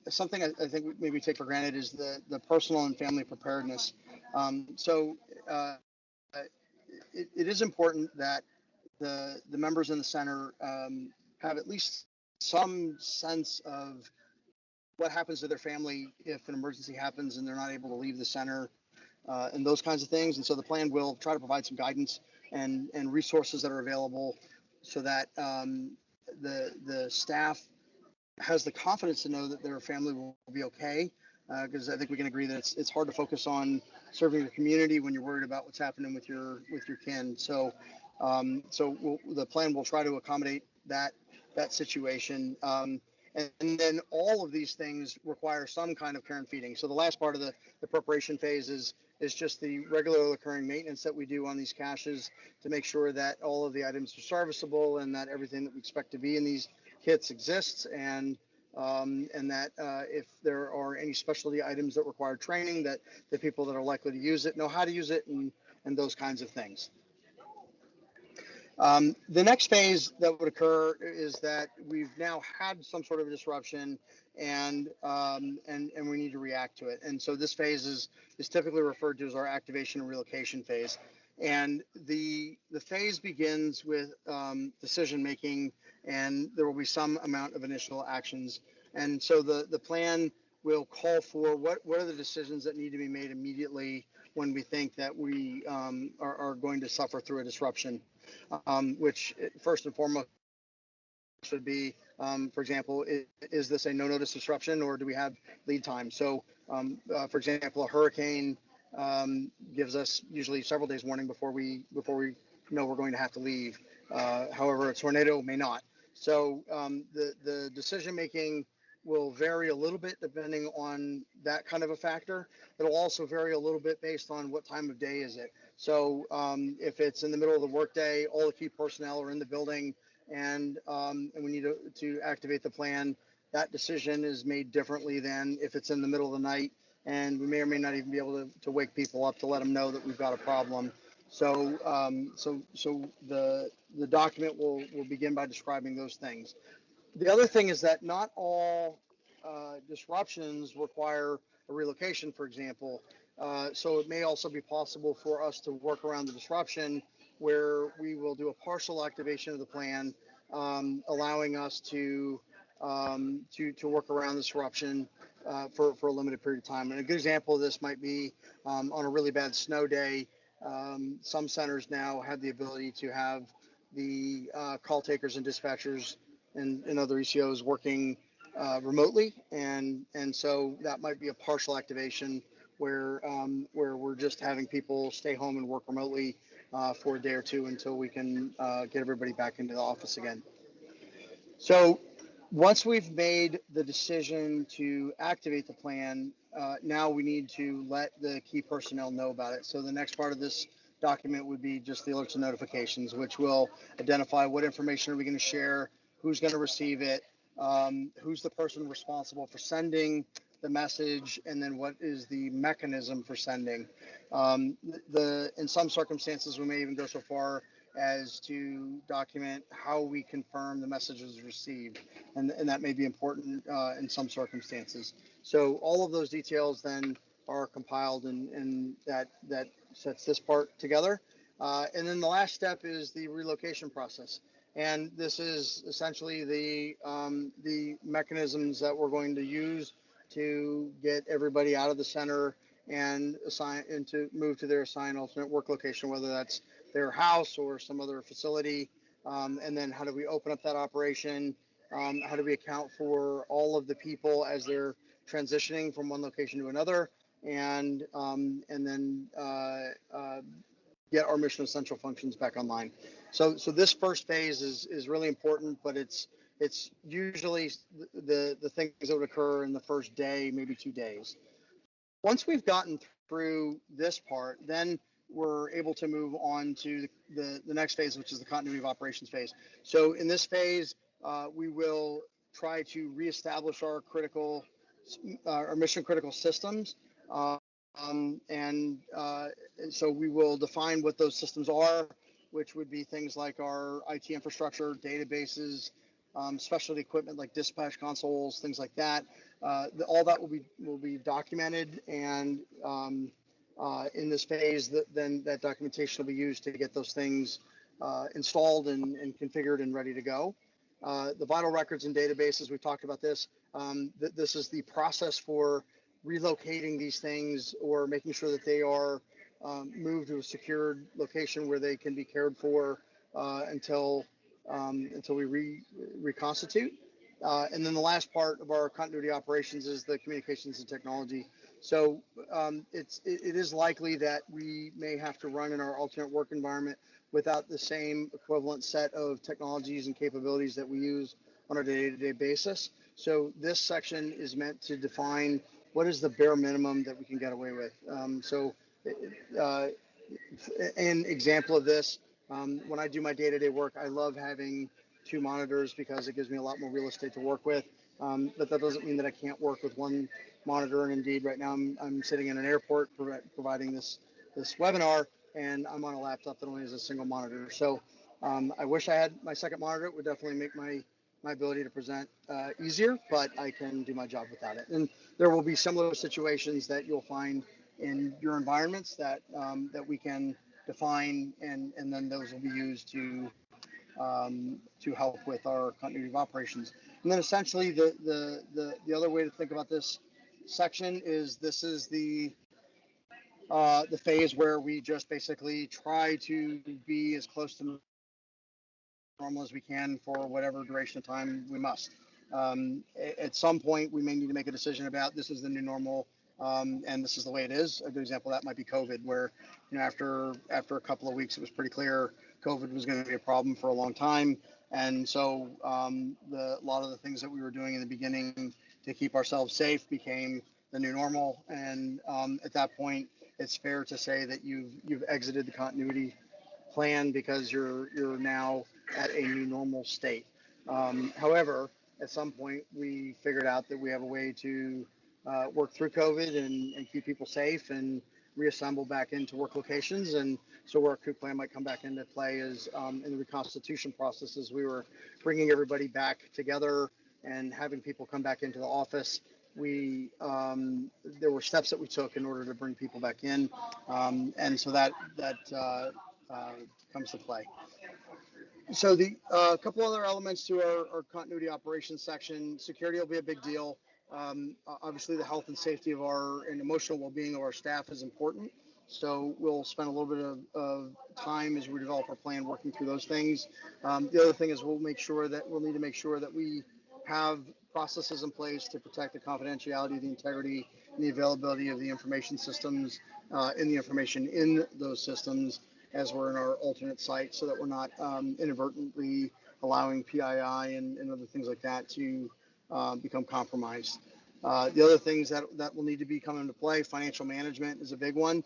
Speaker 1: something I think we maybe take for granted is the personal and family preparedness. So it is important that the members in the center have at least some sense of what happens to their family if an emergency happens and they're not able to leave the center, and those kinds of things. And so the plan will try to provide some guidance and resources that are available so that the staff has the confidence to know that their family will be okay. Because I think we can agree that it's hard to focus on serving your community when you're worried about what's happening with your kin. So the plan will try to accommodate that situation. And then all of these things require some kind of care and feeding. So the last part of the preparation phase is just the regularly occurring maintenance that we do on these caches to make sure that all of the items are serviceable and that everything that we expect to be in these kits exists, and that if there are any specialty items that require training, that the people that are likely to use it know how to use it, and those kinds of things. The next phase that would occur is that we've now had some sort of disruption, and we need to react to it. And so this phase is typically referred to as our activation and relocation phase. And the phase begins with decision making, and there will be some amount of initial actions. And so the plan will call for what are the decisions that need to be made immediately when we think that we are going to suffer through a disruption, which first and foremost would be, for example, is this a no notice disruption, or do we have lead time? So for example, a hurricane gives us usually several days warning before we know we're going to have to leave. However, a tornado may not. So the decision making will vary a little bit depending on that kind of a factor. It'll also vary a little bit based on what time of day is it. So if it's in the middle of the workday, all the key personnel are in the building, and we need to activate the plan. That decision is made differently than if it's in the middle of the night, and we may or may not even be able to wake people up to let them know that we've got a problem. So the document will begin by describing those things. The other thing is that not all disruptions require a relocation, for example. So it may also be possible for us to work around the disruption where we will do a partial activation of the plan, allowing us to work around the disruption for a limited period of time. And a good example of this might be on a really bad snow day. Some centers now have the ability to have the call takers and dispatchers and other ECOs working remotely, and so that might be a partial activation where we're just having people stay home and work remotely for a day or two until we can get everybody back into the office again. So once we've made the decision to activate the plan, now we need to let the key personnel know about it. So the next part of this document would be just the alerts and notifications, which will identify what information are we going to share, who's going to receive it, who's the person responsible for sending the message, and then what is the mechanism for sending. In some circumstances, we may even go so far as to document how we confirm the message is received, and that may be important in some circumstances. So all of those details then are compiled, and that sets this part together. And then the last step is the relocation process. And this is essentially the mechanisms that we're going to use to get everybody out of the center and to move to their assigned alternate work location, whether that's their house or some other facility. And then how do we open up that operation? How do we account for all of the people as they're transitioning from one location to another? And then get our mission essential functions back online. So this first phase is really important, but it's usually the things that would occur in the first day, maybe 2 days. Once we've gotten through this part, then we're able to move on to the next phase, which is the continuity of operations phase. So in this phase, we will try to reestablish our mission critical systems. So we will define what those systems are, which would be things like our IT infrastructure, databases, specialty equipment like dispatch consoles, things like that. All that will be documented, and in this phase, then that documentation will be used to get those things installed and configured and ready to go. The vital records and databases, we've talked about this. This is the process for relocating these things or making sure that they are moved to a secured location where they can be cared for until we reconstitute. And then the last part of our continuity operations is the communications and technology. So it is likely that we may have to run in our alternate work environment without the same equivalent set of technologies and capabilities that we use on a day-to-day basis. So this section is meant to define what is the bare minimum that we can get away with. An example of this, when I do my day-to-day work, I love having 2 monitors because it gives me a lot more real estate to work with. But that doesn't mean that I can't work with 1 monitor. And indeed, right now I'm sitting in an airport providing this webinar, and I'm on a laptop that only has a single monitor. So I wish I had my second monitor. It would definitely make my ability to present easier, but I can do my job without it. And there will be similar situations that you'll find in your environments that we can define, and then those will be used to help with our continuity of operations. And then essentially the other way to think about this section is this is the phase where we just basically try to be as close to normal as we can for whatever duration of time we must. At some point, we may need to make a decision about this is the new normal, and this is the way it is. A good example of that might be COVID, where after a couple of weeks, it was pretty clear COVID was going to be a problem for a long time, and so a lot of the things that we were doing in the beginning to keep ourselves safe became the new normal. And at that point, it's fair to say that you've exited the continuity plan because you're now at a new normal state. However, at some point we figured out that we have a way to work through COVID and keep people safe and reassemble back into work locations. And so where our COOP plan might come back into play is in the reconstitution process, as we were bringing everybody back together and having people come back into the office. There were steps that we took in order to bring people back in, and so that comes to play. So the couple other elements to our continuity operations section. Security will be a big deal. Obviously, the health and safety of our and emotional well-being of our staff is important. So we'll spend a little bit of time as we develop our plan working through those things. The other thing is we'll need to make sure that we have processes in place to protect the confidentiality, the integrity, and the availability of the information systems and the information in those systems as we're in our alternate site, so that we're not inadvertently allowing PII and other things like that to become compromised. The other things that will need to be coming into play, financial management is a big one.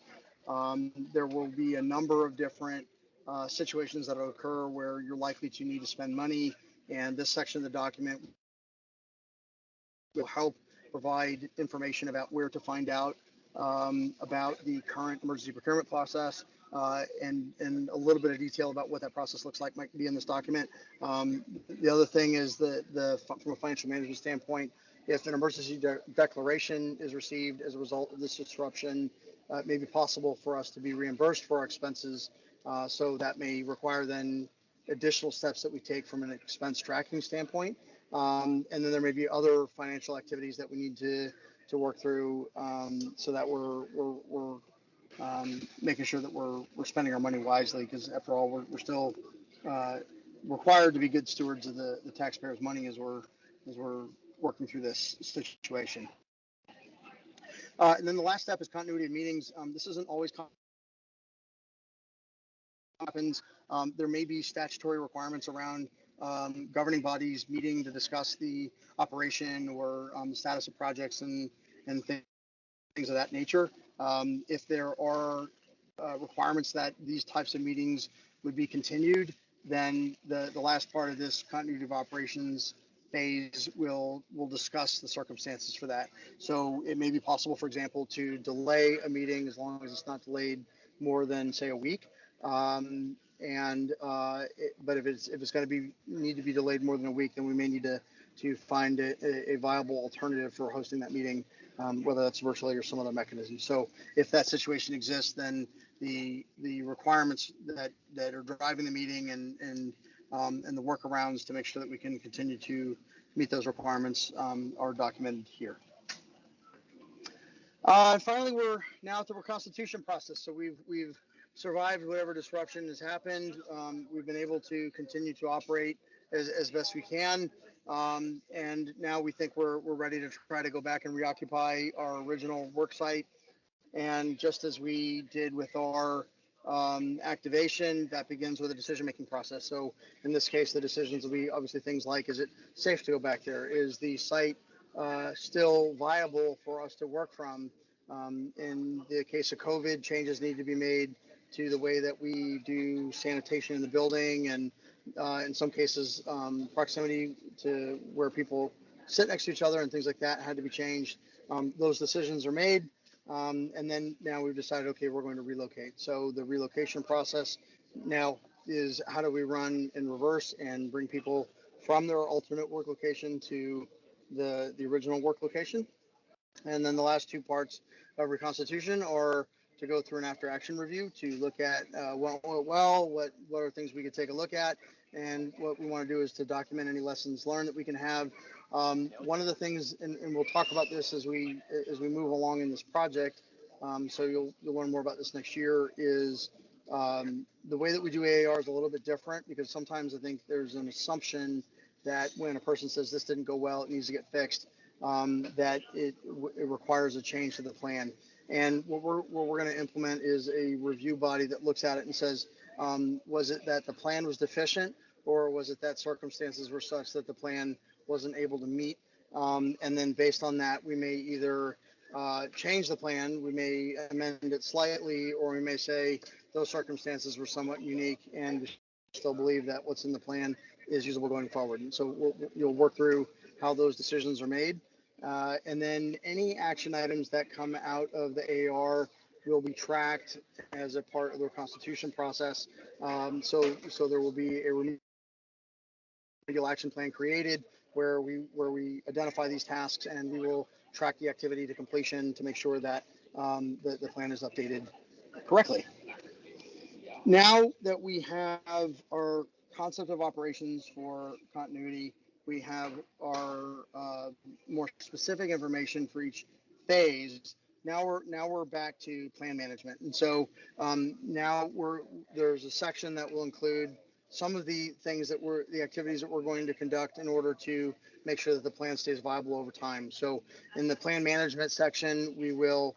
Speaker 1: There will be a number of different situations that will occur where you're likely to need to spend money, and this section of the document will help provide information about where to find out about the current emergency procurement process, and a little bit of detail about what that process looks like might be in this document. The other thing is from a financial management standpoint, if an emergency declaration is received as a result of this disruption, it may be possible for us to be reimbursed for our expenses. So that may require then additional steps that we take from an expense tracking standpoint. And then there may be other financial activities that we need to work through, so that we're making sure that we're spending our money wisely, because after all, we're still required to be good stewards of the taxpayers' money as we're working through this situation. And then the last step is continuity of meetings. This isn't always happens. There may be statutory requirements around governing bodies meeting to discuss the operation or the status of projects and things of that nature. If there are requirements that these types of meetings would be continued, then the last part of this continuity of operations phase will discuss the circumstances for that. So it may be possible, for example, to delay a meeting as long as it's not delayed more than, say, a week. But if it's going to need to be delayed more than a week, then we may need to find a viable alternative for hosting that meeting, whether that's virtually or some other mechanism. So if that situation exists, then the requirements that are driving the meeting and the workarounds to make sure that we can continue to meet those requirements are documented here. And finally, we're now at the reconstitution process. So we've survived whatever disruption has happened. We've been able to continue to operate as best we can. And now we think we're ready to try to go back and reoccupy our original work site. And just as we did with our activation, that begins with a decision-making process. So in this case, the decisions will be obviously things like, is it safe to go back there? Is the site still viable for us to work from? In the case of COVID, changes need to be made to the way that we do sanitation in the building, and in some cases, proximity to where people sit next to each other and things like that had to be changed. Those decisions are made. And then now we've decided, okay, we're going to relocate. So the relocation process now is how do we run in reverse and bring people from their alternate work location to the original work location. And then the last two parts of reconstitution are to go through an after action review to look at what are things we could take a look at. And what we want to do is to document any lessons learned that we can have. One of the things, and we'll talk about this as we move along in this project, so you'll learn more about this next year, is the way that we do AAR is a little bit different, because sometimes I think there's an assumption that when a person says this didn't go well, it needs to get fixed, that it requires a change to the plan. And what we're going to implement is a review body that looks at it and says, was it that the plan was deficient, or was it that circumstances were such that the plan wasn't able to meet And then based on that, we may either change the plan, we may amend it slightly, or we may say those circumstances were somewhat unique and we still believe that what's in the plan is usable going forward. And so you'll work through how those decisions are made. And then any action items that come out of the AR will be tracked as a part of the constitution process. So there will be a remedial action plan created where we identify these tasks and we will track the activity to completion to make sure that the plan is updated correctly. Now that we have our concept of operations for continuity, we have our more specific information for each phase. Now we're back to plan management, and so now there's a section that will include some of the things that the activities that we're going to conduct in order to make sure that the plan stays viable over time. So in the plan management section, we will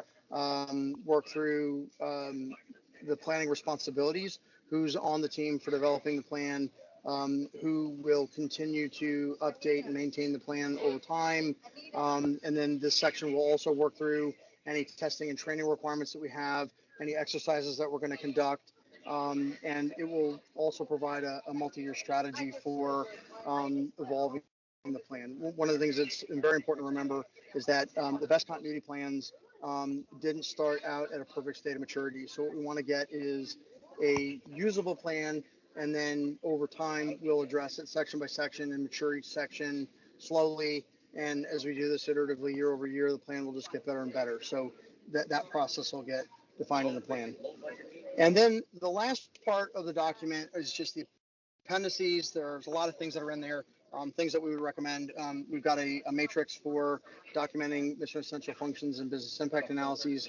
Speaker 1: work through the planning responsibilities, who's on the team for developing the plan, who will continue to update and maintain the plan over time. And then this section will also work through any testing and training requirements that we have, any exercises that we're going to conduct, and it will also provide a multi-year strategy for evolving the plan. One of the things that's very important to remember is that the best continuity plans didn't start out at a perfect state of maturity. So what we want to get is a usable plan, and then over time we'll address it section by section and mature each section slowly. And as we do this iteratively year over year, the plan will just get better and better. So that process will get defined in the plan. And then the last part of the document is just the appendices. There's a lot of things that are in there, things that we would recommend. We've got a matrix for documenting mission essential functions and business impact analyses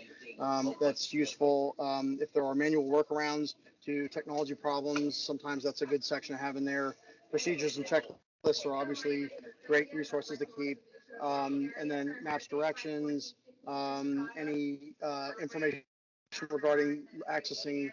Speaker 1: that's useful. If there are manual workarounds to technology problems, sometimes that's a good section to have in there. Procedures and checklists are obviously great resources to keep. And then maps, directions, any information regarding accessing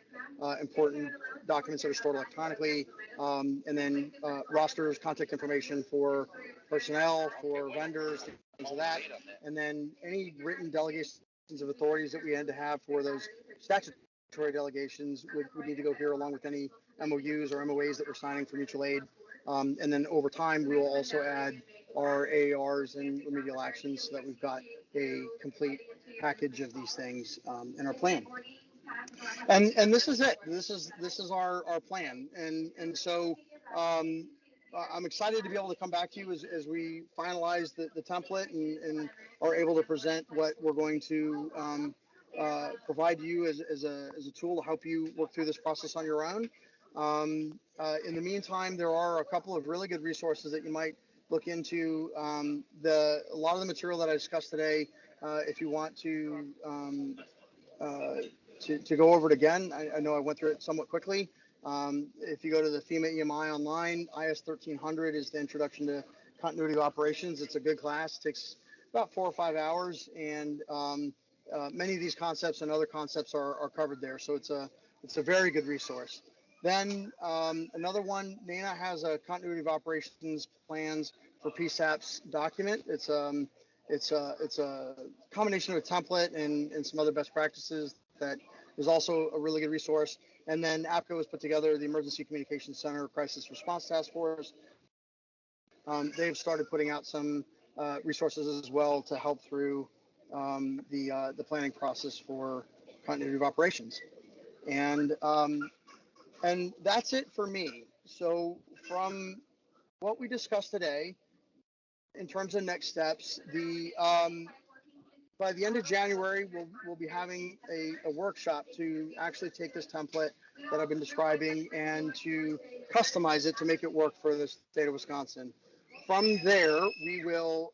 Speaker 1: important documents that are stored electronically, and then rosters, contact information for personnel, for vendors, things of that, and then any written delegations of authorities that we had to have for those statutory delegations would need to go here, along with any MOUs or MOAs that we're signing for mutual aid. And then over time, we will also add our AARs and remedial actions so that we've got a complete package of these things in our plan. And this is it. This is our plan. And so I'm excited to be able to come back to you as we finalize the template and are able to present what we're going to provide you as a tool to help you work through this process on your own. In the meantime, there are a couple of really good resources that you might look into. A lot of the material that I discussed today, if you want to go over it again, I know I went through it somewhat quickly. If you go to the FEMA EMI online, IS 1300 is the Introduction to Continuity of Operations. It's a good class. It takes about 4 or 5 hours, and many of these concepts and other concepts are covered there. So it's a very good resource. Then another one, NANA has a continuity of operations plans for PSAP's document. It's a combination of a template and some other best practices that is also a really good resource. And then APCO has put together the Emergency Communications Center Crisis Response Task Force. They've started putting out some resources as well to help through the planning process for continuity of operations. And that's it for me. So from what we discussed today, in terms of next steps, by the end of January, we'll be having a workshop to actually take this template that I've been describing and to customize it to make it work for the state of Wisconsin. From there, we will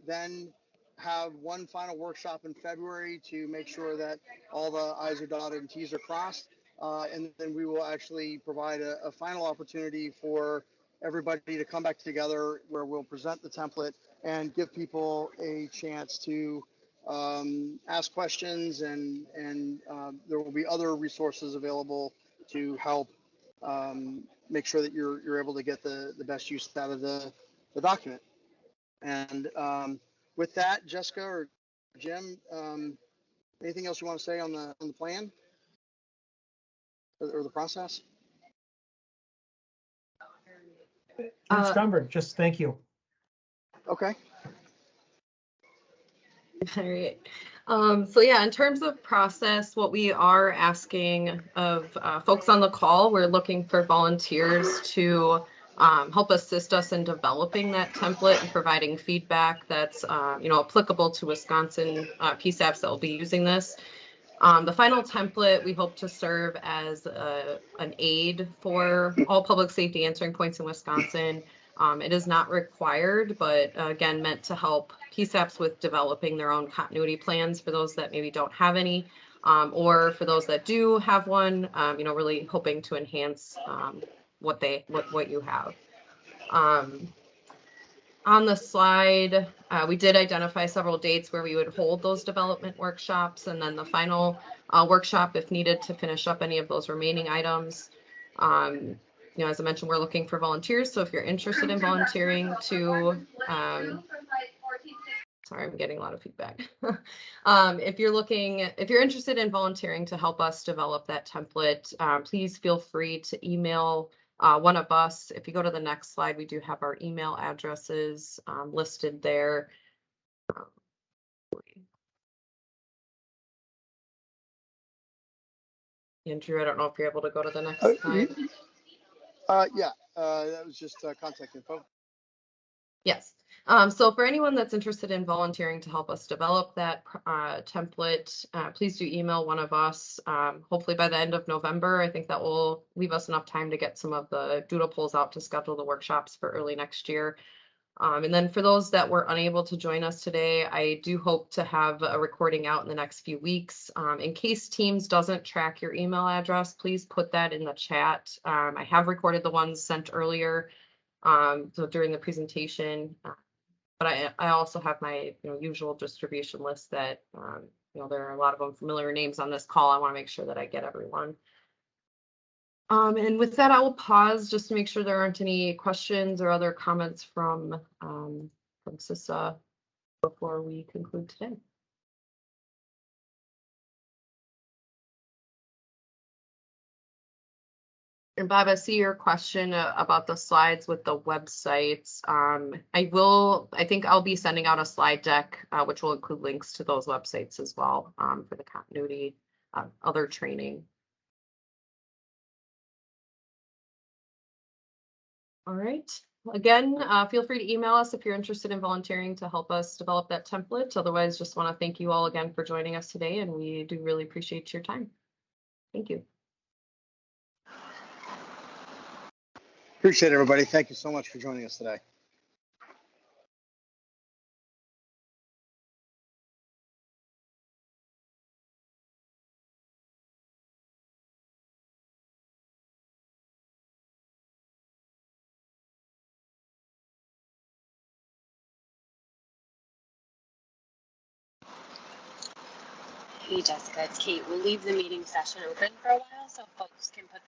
Speaker 1: then have one final workshop in February to make sure that all the I's are dotted and T's are crossed. And then we will actually provide a final opportunity for everybody to come back together where we'll present the template and give people a chance to ask questions, and there will be other resources available to help make sure that you're able to get the best use out of the document. And with that, Jessica or Jim, anything else you want to say on the plan or the process?
Speaker 2: Jim Stromberg, just thank you.
Speaker 1: Okay.
Speaker 3: All right. So yeah, in terms of process, what we are asking of folks on the call, we're looking for volunteers to help assist us in developing that template and providing feedback that's applicable to Wisconsin PSAPs that will be using this. The final template we hope to serve as an aid for all public safety answering points in Wisconsin. It is not required, but again, meant to help PSAPs with developing their own continuity plans for those that maybe don't have any, or for those that do have one, really hoping to enhance what you have. On the slide, we did identify several dates where we would hold those development workshops, and then the final workshop if needed to finish up any of those remaining items. As I mentioned, we're looking for volunteers, so if you're interested in volunteering to, sorry, I'm getting a lot of feedback. If you're interested in volunteering to help us develop that template, please feel free to email one of us. If you go to the next slide, we do have our email addresses listed there. Andrew, I don't know if you're able to go to the next slide.
Speaker 1: Yeah, that was just contact info.
Speaker 3: Yes. So for anyone that's interested in volunteering to help us develop that template, please do email one of us. Hopefully by the end of November. I think that will leave us enough time to get some of the doodle polls out to schedule the workshops for early next year. And then for those that were unable to join us today, I do hope to have a recording out in the next few weeks. In case Teams doesn't track your email address, please put that in the chat. I have recorded the ones sent earlier, so during the presentation, but I also have my usual distribution list that there are a lot of unfamiliar names on this call. I want to make sure that I get everyone. And with that, I will pause just to make sure there aren't any questions or other comments from CISA before we conclude today. And Bob, I see your question about the slides with the websites. I think I'll be sending out a slide deck, which will include links to those websites as well for the continuity, other training. All right. Again, feel free to email us if you're interested in volunteering to help us develop that template. Otherwise, just want to thank you all again for joining us today, and we do really appreciate your time. Thank you.
Speaker 1: Appreciate it, everybody. Thank you so much for joining us today.
Speaker 4: Hey Jessica, it's Kate. We'll leave the meeting session open for a while so folks can put